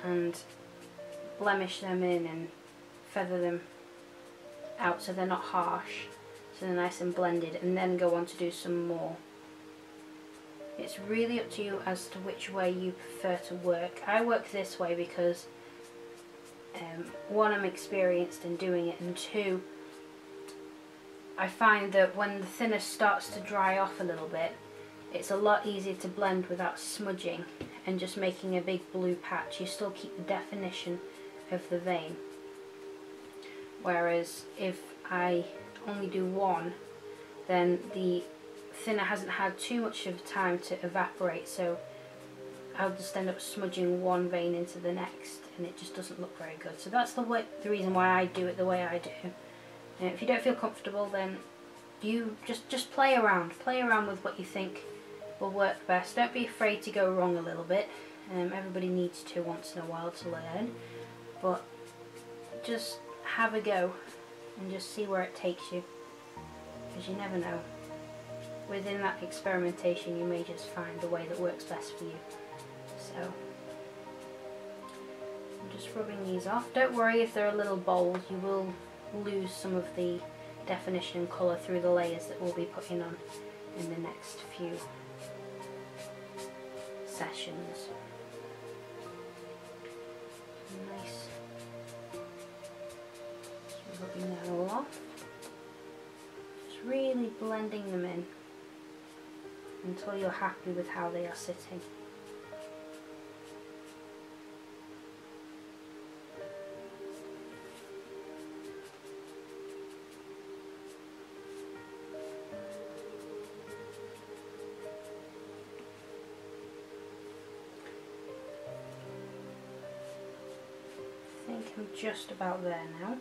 and blemish them in and feather them out so they're not harsh, so they're nice and blended, and then go on to do some more. It's really up to you as to which way you prefer to work. I work this way because one, I'm experienced in doing it, and two, I find that when the thinness starts to dry off a little bit, it's a lot easier to blend without smudging, and just making a big blue patch. You still keep the definition of the vein. Whereas if I only do one, then the thinner hasn't had too much of time to evaporate, so I'll just end up smudging one vein into the next, and it just doesn't look very good. So that's the reason why I do it the way I do. And if you don't feel comfortable, then you just play around with what you think will work best. Don't be afraid to go wrong a little bit. Everybody needs to once in a while to learn, but just have a go and just see where it takes you, because you never know. Within that experimentation, you may just find the way that works best for you. So I'm just rubbing these off. Don't worry if they're a little bold, you will lose some of the definition and colour through the layers that we'll be putting on in the next few sessions. Nice. Just rubbing that all off. Just really blending them in until you're happy with how they are sitting. I think I'm just about there now.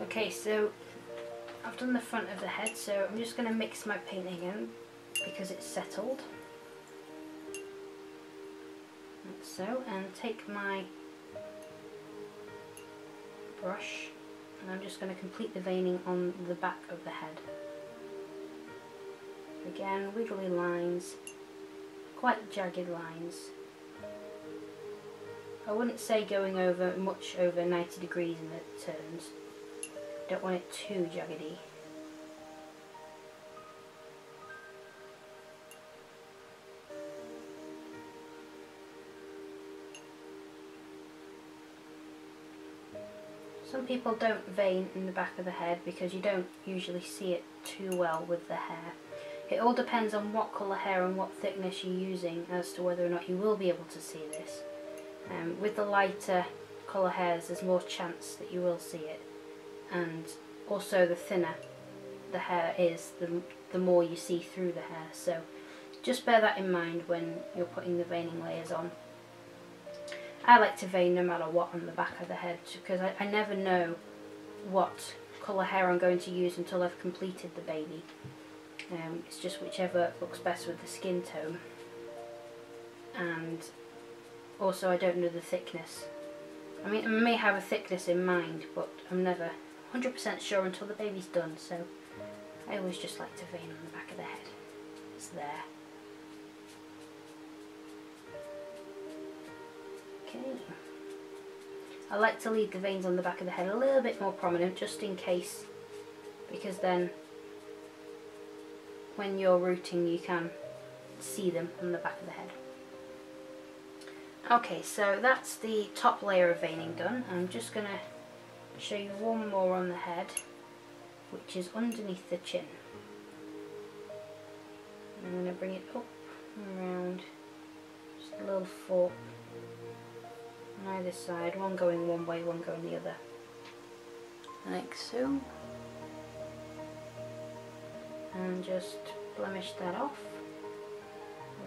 Okay, so I've done the front of the head, so I'm just going to mix my paint again because it's settled. Like so, and take my brush and I'm just going to complete the veining on the back of the head. Again, wiggly lines, quite jagged lines. I wouldn't say going over much over 90 degrees in the turns. Don't want it too jaggedy. Some people don't vein in the back of the head because you don't usually see it too well with the hair. It all depends on what colour hair and what thickness you're using as to whether or not you will be able to see this. With the lighter colour hairs, there's more chance that you will see it. And also the thinner the hair is, the more you see through the hair. So just bear that in mind when you're putting the veining layers on. I like to vein no matter what on the back of the head because I never know what colour hair I'm going to use until I've completed the baby. It's just whichever looks best with the skin tone. And also I don't know the thickness. I mean, I may have a thickness in mind, but I'm never 100% sure until the baby's done, so I always just like to vein on the back of the head. It's there. Okay. I like to leave the veins on the back of the head a little bit more prominent, just in case, because then when you're rooting you can see them on the back of the head. Okay, so that's the top layer of veining done. I'm just going to show you one more on the head, which is underneath the chin. I'm going to bring it up and around, just a little fork on either side, one going one way, one going the other, like so. And just blemish that off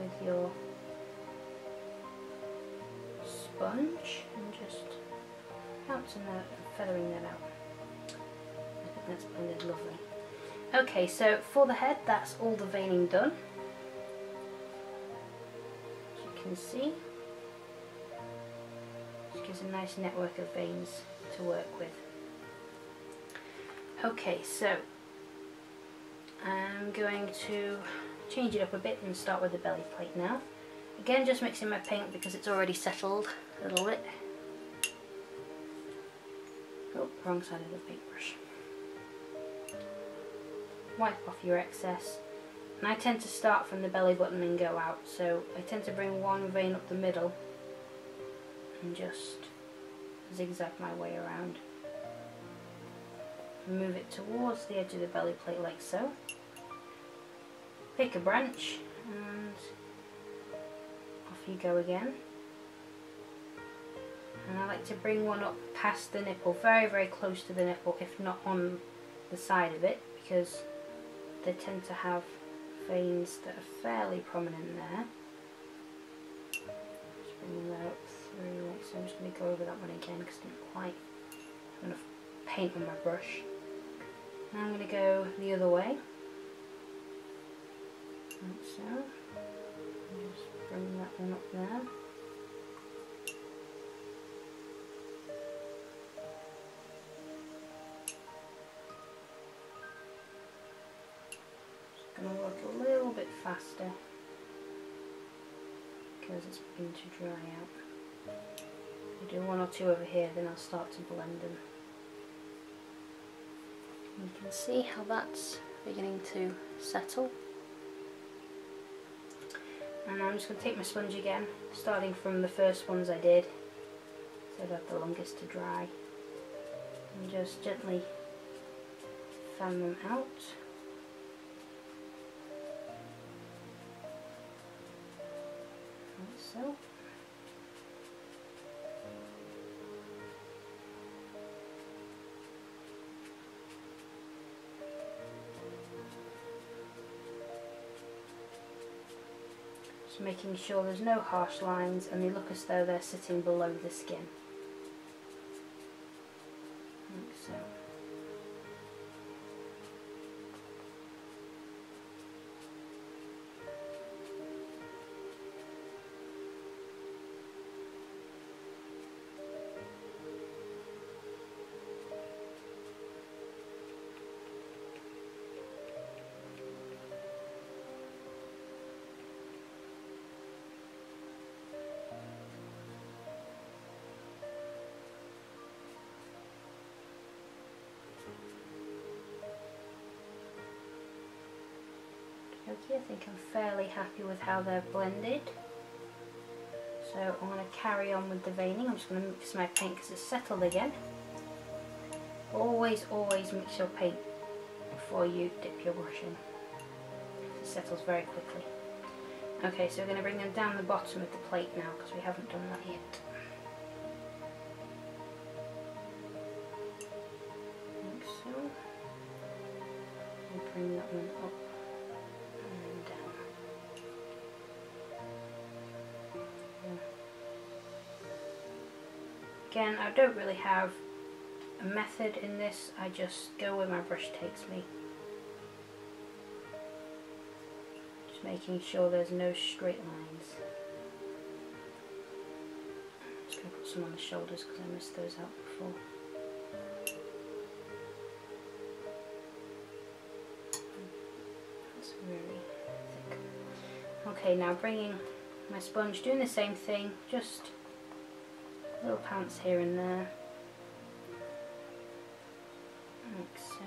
with your sponge and just bouncing that and feathering that out. I think that's blended lovely. Okay, so for the head, that's all the veining done. As you can see, it gives a nice network of veins to work with. Okay, so I'm going to change it up a bit and start with the belly plate now. Again, just mixing my paint because it's already settled a little bit. Oh, wrong side of the paintbrush. Wipe off your excess. And I tend to start from the belly button and go out, so I tend to bring one vein up the middle and just zigzag my way around. Move it towards the edge of the belly plate like so. Pick a branch and off you go again. And I like to bring one up past the nipple, very, very close to the nipple, if not on the side of it, because they tend to have veins that are fairly prominent there. Just bring that up through, like so. I'm just going to go over that one again because I didn't quite have enough paint on my brush. Now I'm going to go the other way, like so. And just bring that one up there. Just going to work a little bit faster because it's beginning to dry out. I'll do one or two over here, then I'll start to blend them. You can see how that's beginning to settle. And I'm just going to take my sponge again, starting from the first ones I did, so I've had the longest to dry, and just gently fan them out. Like so. Just making sure there's no harsh lines and they look as though they're sitting below the skin. Like so. Okay, I think I'm fairly happy with how they're blended. So I'm going to carry on with the veining. I'm just going to mix my paint because it's settled again. Always mix your paint before you dip your brush in. It settles very quickly. Okay, so we're going to bring them down the bottom of the plate now because we haven't done that yet. Like so. And bring that one up. Again, I don't really have a method in this, I just go where my brush takes me. Just making sure there's no straight lines. I'm just going to put some on the shoulders because I missed those out before. That's really thick. Okay, now bringing my sponge, doing the same thing, just little pounce here and there, like so.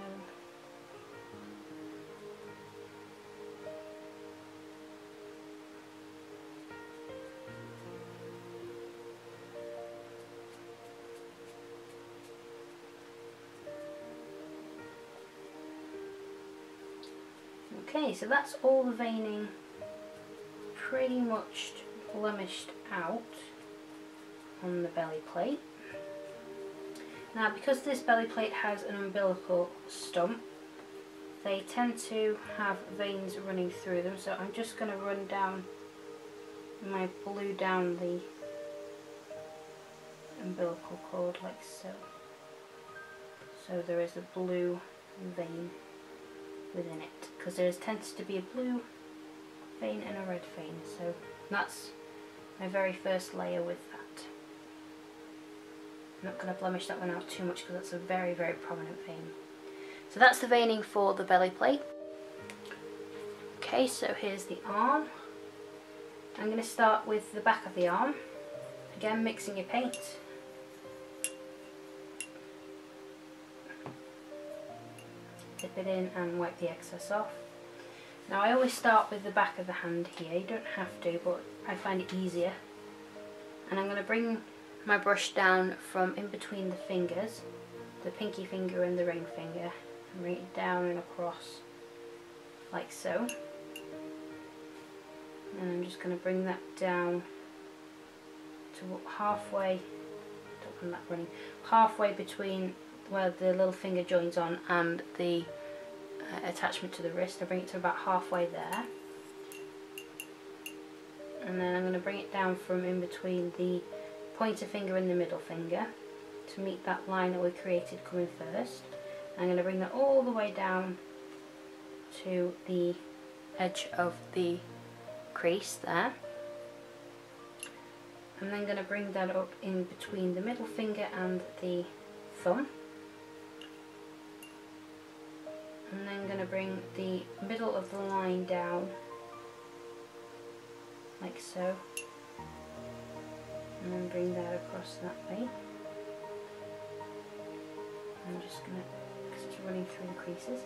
Okay, so that's all the veining pretty much blemished out on the belly plate. Now, because this belly plate has an umbilical stump, they tend to have veins running through them, so I'm just going to run down my blue down the umbilical cord like so. So there is a blue vein within it, because there tends to be a blue vein and a red vein, so that's my very first layer with that. I'm not going to blemish that one out too much because that's a very, very prominent vein. So that's the veining for the belly plate. Okay, so here's the arm. I'm going to start with the back of the arm. Again, mixing your paint. Dip it in and wipe the excess off. Now I always start with the back of the hand here. You don't have to, but I find it easier. And I'm going to bring my brush down from in between the fingers, the pinky finger and the ring finger, and bring it down and across like so. And I'm just going to bring that down to halfway, don't want that running, halfway between where the little finger joins on and the attachment to the wrist. I bring it to about halfway there. And then I'm going to bring it down from in between the pointer finger and the middle finger to meet that line that we created coming first. I'm going to bring that all the way down to the edge of the crease there. I'm then going to bring that up in between the middle finger and the thumb. I'm then going to bring the middle of the line down like so, and then bring that across that way. I'm just going to, because it's running through the creases,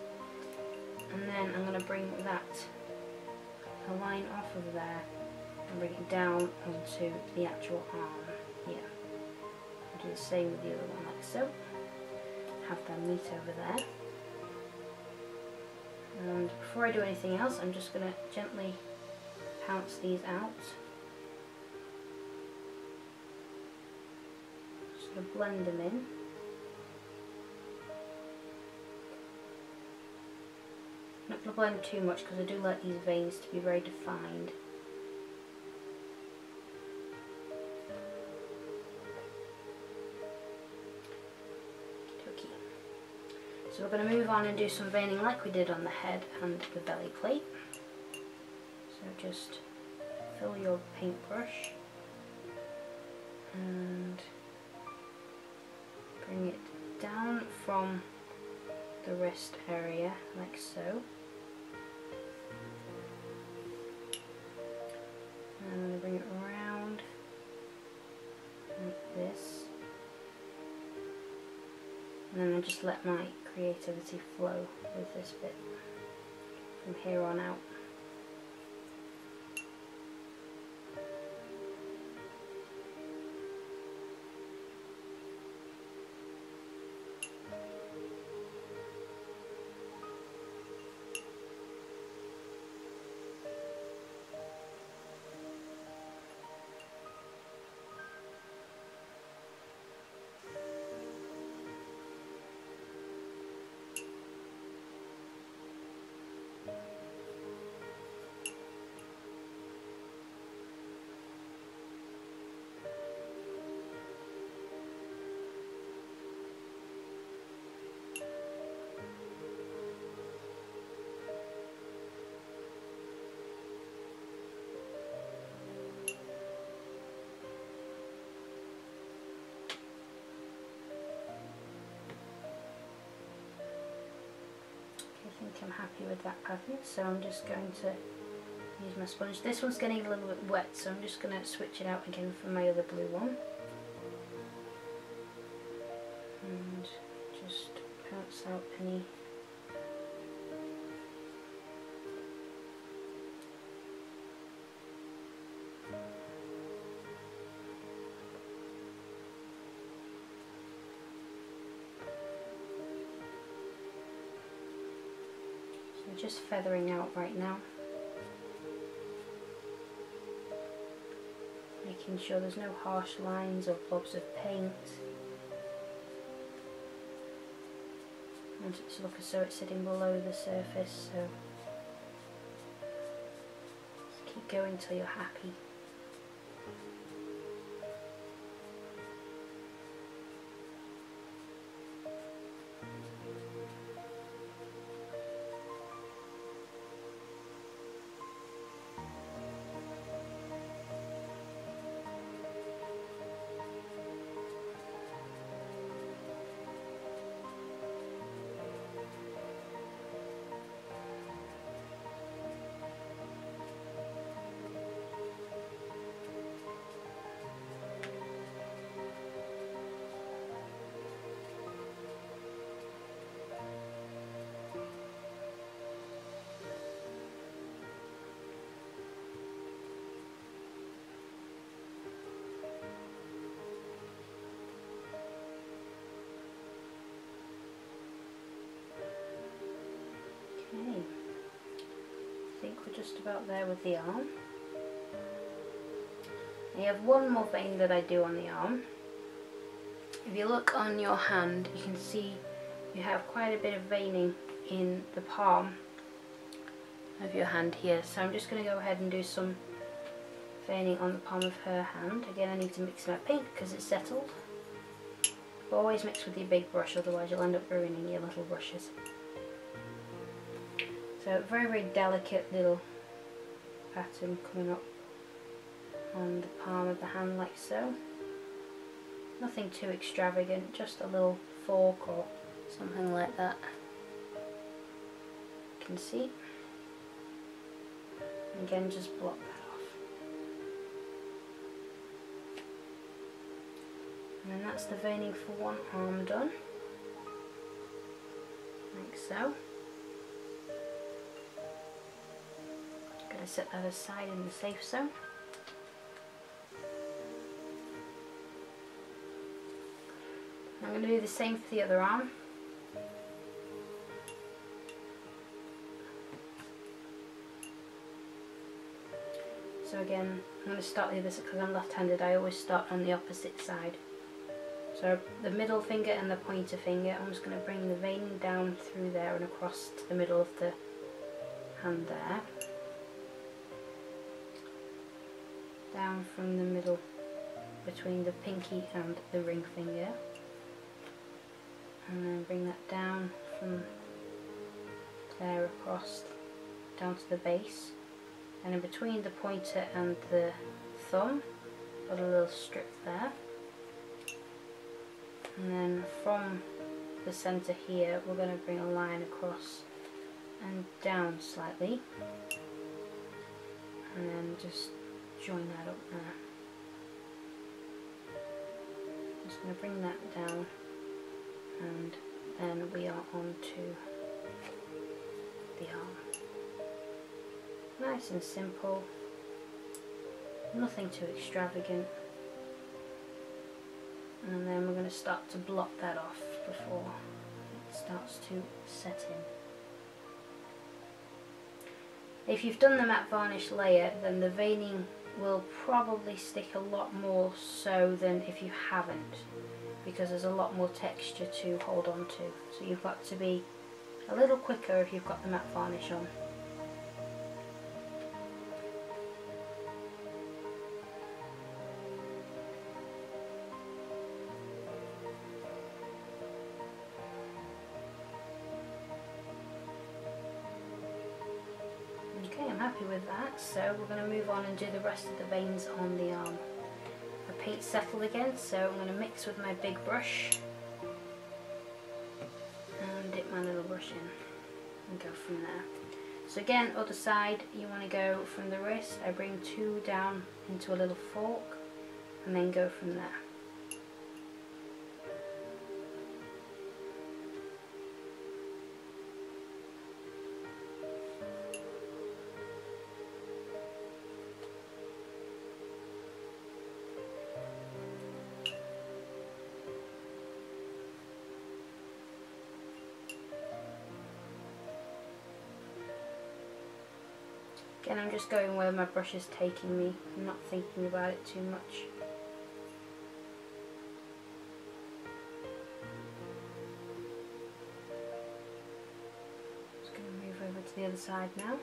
and then I'm going to bring that a line off of there and bring it down onto the actual arm here. I'll do the same with the other one like so. Have them meet over there. And before I do anything else, I'm just going to gently pounce these out. Just going to blend them in. I'm not going to blend too much because I do like these veins to be very defined. So we're going to move on and do some veining like we did on the head and the belly plate. So just fill your paintbrush and bring it down from the wrist area like so. And I'm going to bring it around like this. And then I just let my creativity flow with this bit from here on out. I think I'm happy with that pattern, so I'm just going to use my sponge. This one's getting a little bit wet, so I'm just going to switch it out again from my other blue one. And just pounce out any just feathering out right now, making sure there's no harsh lines or blobs of paint, and it's look as though it's sitting below the surface, so just keep going till you're happy. just about there with the arm. And you have one more vein that I do on the arm. If you look on your hand, you can see you have quite a bit of veining in the palm of your hand here. So I'm just going to go ahead and do some veining on the palm of her hand. Again, I need to mix my paint because it's settled. But always mix with your big brush, otherwise you'll end up ruining your little brushes. So very, very delicate little pattern coming up on the palm of the hand like so. Nothing too extravagant, just a little fork or something like that. You can see. Again, just block that off. And then that's the veining for one arm done. Like so. Gonna set that aside in the safe zone. I'm going to do the same for the other arm. So again, I'm going to start the other side because I'm left-handed. I always start on the opposite side. So the middle finger and the pointer finger, I'm just going to bring the veining down through there and across to the middle of the hand there. Down from the middle between the pinky and the ring finger. And then bring that down from there across down to the base, and in between the pointer and the thumb got a little strip there, and then from the centre here we're going to bring a line across and down slightly, and then just join that up there. Just going to bring that down, and then we are on to the arm. Nice and simple, nothing too extravagant, and then we're going to start to block that off before it starts to set in. If you've done the matte varnish layer, then the veining will probably stick a lot more so than if you haven't, because there's a lot more texture to hold on to. So you've got to be a little quicker if you've got the matte varnish on. Okay, I'm happy with that, so we're going to move on and do the rest of the veins on the arm. My paint's settled again, so I'm going to mix with my big brush and dip my little brush in and go from there. So again, other side, you want to go from the wrist. I bring two down into a little fork and then go from there. Again, I'm just going where my brush is taking me. I'm not thinking about it too much. Just going to move over to the other side now.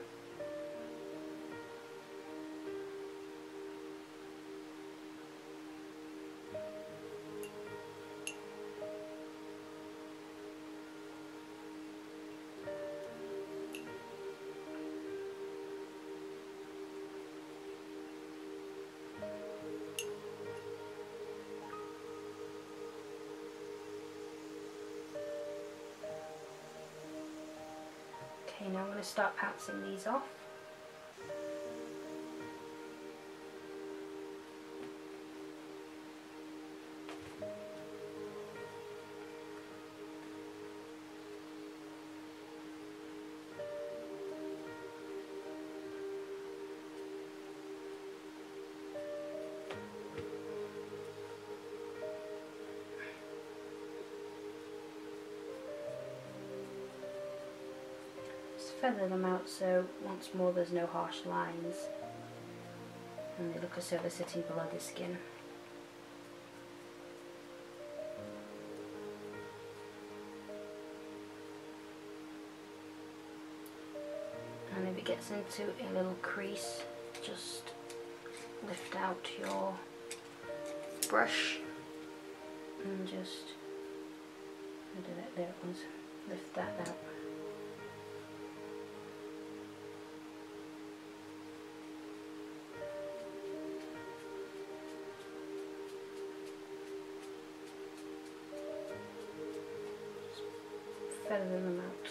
Okay, now I'm going to start pouncing these off. feather them out so once more there's no harsh lines and they look as though they're sitting below the skin. And if it gets into a little crease, just lift out your brush and just, there it was, lift that out. Just feather them out.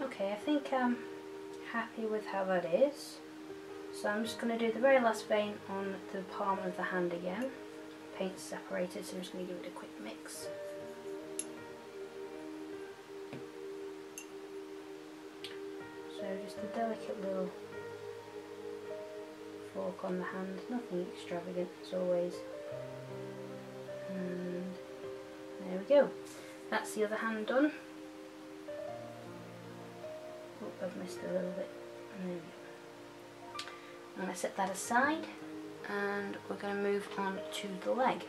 Okay, I think I'm happy with how that is. So I'm just going to do the very last vein on the palm of the hand again. Paint's separated, so I'm just going to give it a quick mix. So just a delicate little fork on the hand, nothing extravagant as always. And there we go. That's the other hand done. Oh, I've missed a little bit. There we go. I'm going to set that aside and we're going to move on to the leg.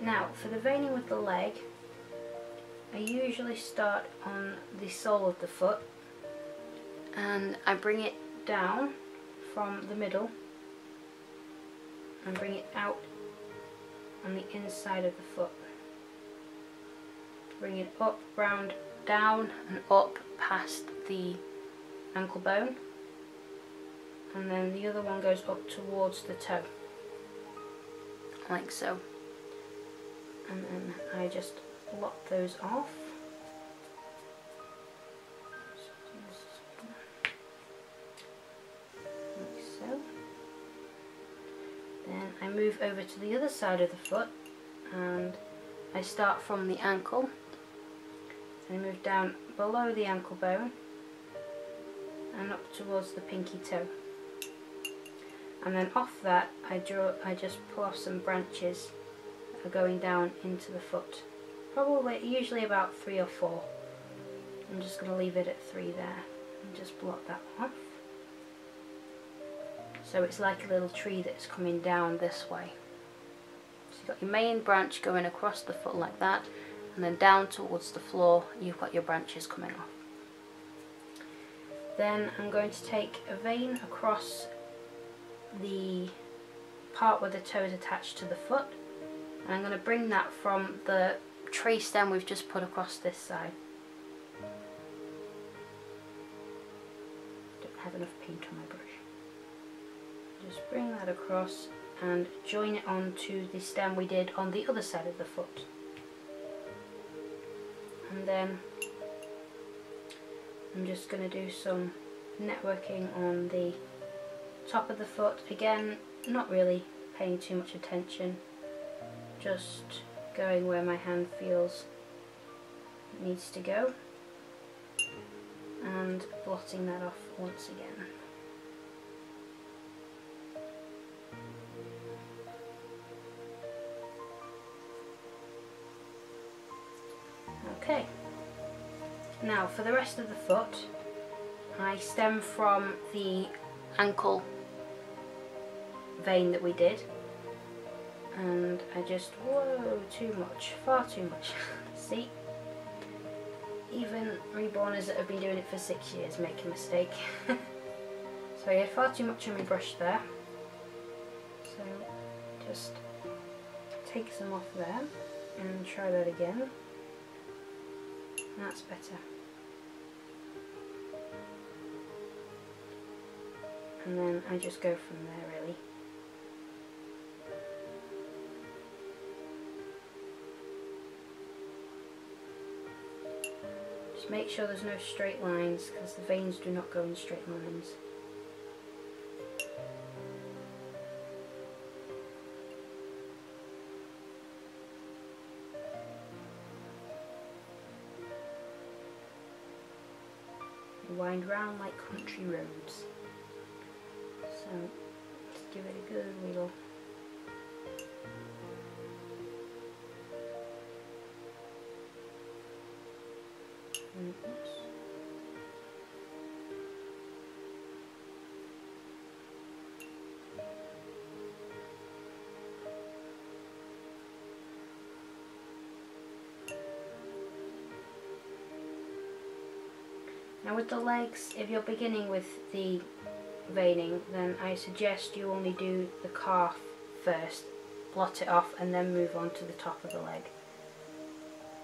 Now for the veining with the leg, I usually start on the sole of the foot and I bring it down from the middle and bring it out on the inside of the foot. Bring it up, round, down and up past the ankle bone, and then the other one goes up towards the toe, like so, and then I just lock those off. Like so. Then I move over to the other side of the foot and I start from the ankle. I move down below the ankle bone and up towards the pinky toe, and then off that I just pull off some branches that are going down into the foot, usually about 3 or 4. I'm just going to leave it at 3 there and just block that off. So it's like a little tree that's coming down this way. So you've got your main branch going across the foot like that, and then down towards the floor you've got your branches coming off. Then I'm going to take a vein across the part where the toe is attached to the foot, and I'm going to bring that from the tree stem we've just put across this side. Don't have enough paint on my brush. Just bring that across and join it onto the stem we did on the other side of the foot. And then I'm just going to do some networking on the top of the foot. Again, not really paying too much attention, just going where my hand feels it needs to go and blotting that off once again. Okay, now for the rest of the foot, I stem from the ankle vein that we did, and I just, whoa, too much, far too much. See, even reborners that have been doing it for 6 years make a mistake. So I had far too much on my brush there, so just take some off there and try that again. That's better. And then I just go from there really. Just make sure there's no straight lines because the veins do not go in straight lines. Wind round like country roads. So let's give it a good wiggle. Oops. Now with the legs, if you're beginning with the veining, then I suggest you only do the calf first, blot it off and then move on to the top of the leg.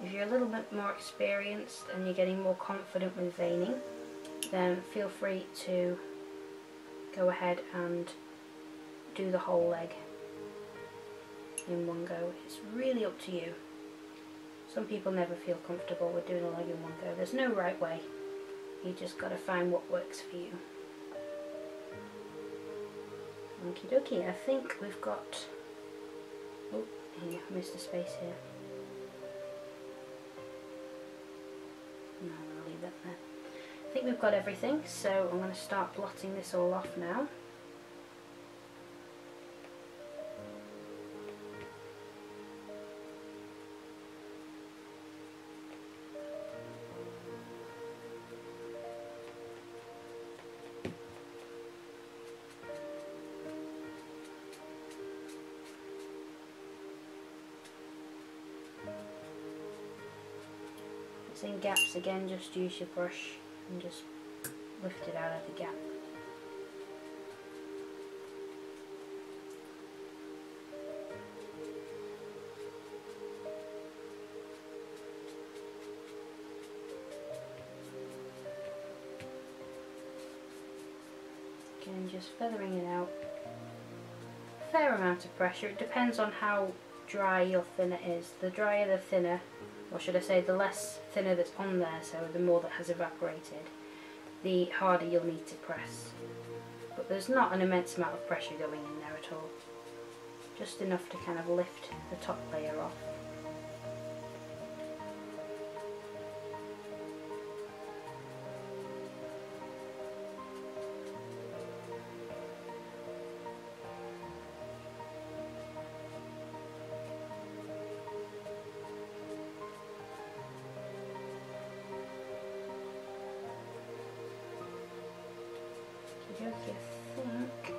If you're a little bit more experienced and you're getting more confident with veining, then feel free to go ahead and do the whole leg in one go. It's really up to you. Some people never feel comfortable with doing a leg in one go. There's no right way. You just got to find what works for you. Okie dokie, I think we've got... Oh, here, I missed a space here. No, I'll leave that there. I think we've got everything, so I'm going to start blotting this all off now. In gaps again, just use your brush and just lift it out of the gap. Again, just feathering it out. Fair amount of pressure. It depends on how dry your thinner is. The drier the thinner, or should I say the less thinner that's on there, so the more that has evaporated, the harder you'll need to press. But there's not an immense amount of pressure going in there at all. Just enough to kind of lift the top layer off. I think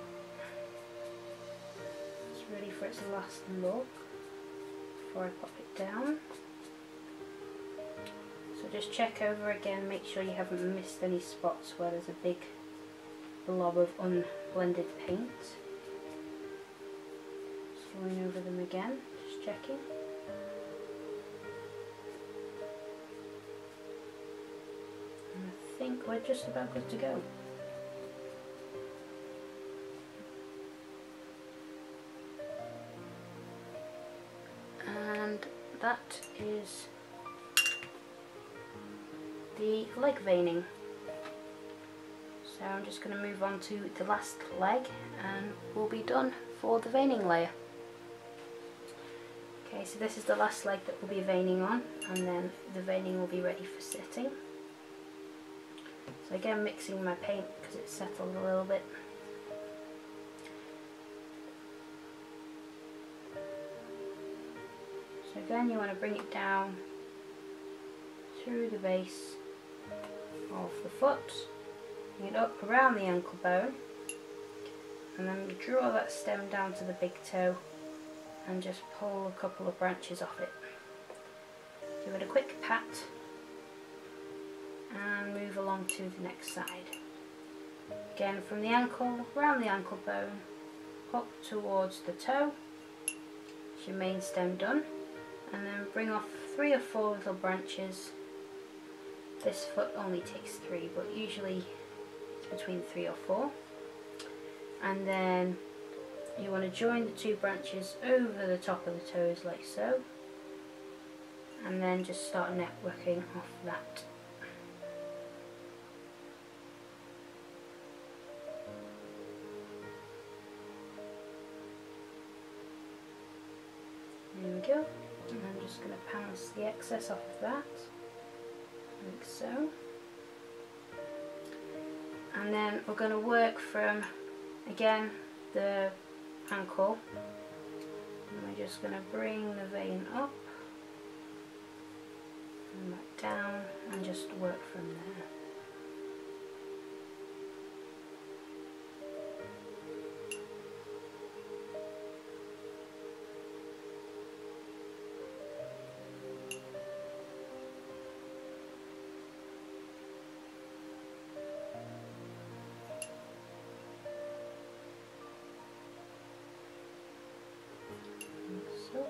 it's ready for its last look before I pop it down. So just check over again, make sure you haven't missed any spots where there's a big blob of unblended paint. Just going over them again, just checking. And I think we're just about good to go. And that is the leg veining. So I'm just going to move on to the last leg and we'll be done for the veining layer. Okay, so this is the last leg that we'll be veining on, and then the veining will be ready for setting. So again, mixing my paint because it's settled a little bit. So again, you want to bring it down through the base of the foot, bring it up around the ankle bone, and then you draw that stem down to the big toe and just pull a couple of branches off it. Give it a quick pat and move along to the next side. Again, from the ankle, round the ankle bone, up towards the toe. That's your main stem done. And then bring off 3 or 4 little branches. This foot only takes 3, but usually it's between 3 or 4. And then you want to join the 2 branches over the top of the toes like so. And then just start networking off that. There we go. And I'm just going to pounce the excess off of that, like so. And then we're going to work from, again, the ankle. And we're just going to bring the vein up and back down and just work from there. So.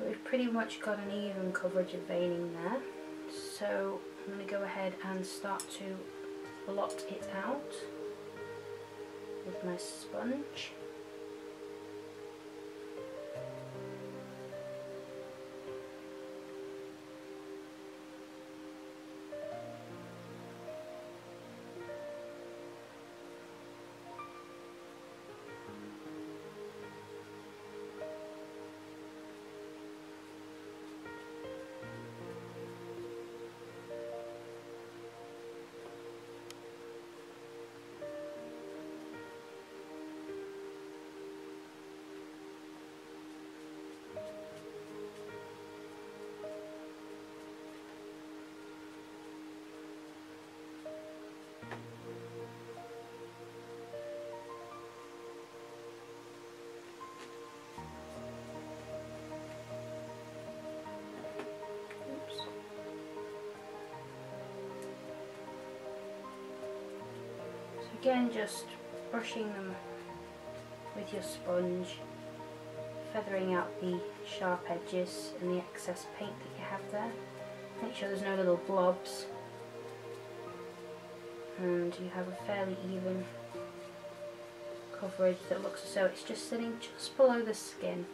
We've pretty much got an even coverage of veining there, so I'm going to go ahead and start to blot it out with my sponge. Again, just brushing them with your sponge, feathering out the sharp edges and the excess paint that you have there. Make sure there's no little blobs, and you have a fairly even coverage that looks as though it's just sitting just below the skin.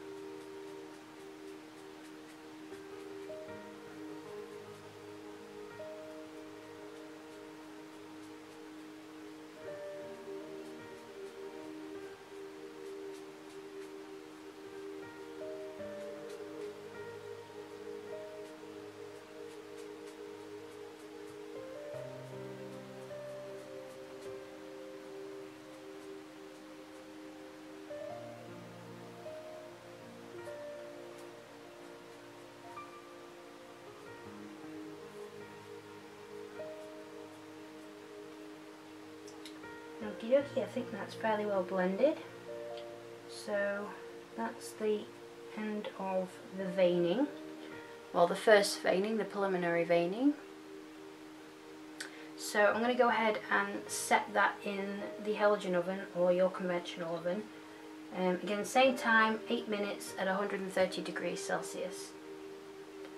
Okie dokie, I think that's fairly well blended. So that's the end of the veining. Well, the first veining, the preliminary veining. So I'm going to go ahead and set that in the halogen oven or your conventional oven. Again, same time, 8 minutes at 130 degrees Celsius.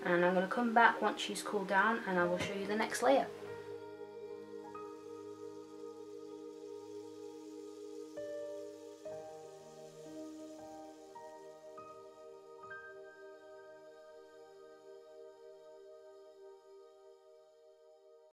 And I'm going to come back once she's cooled down and I will show you the next layer.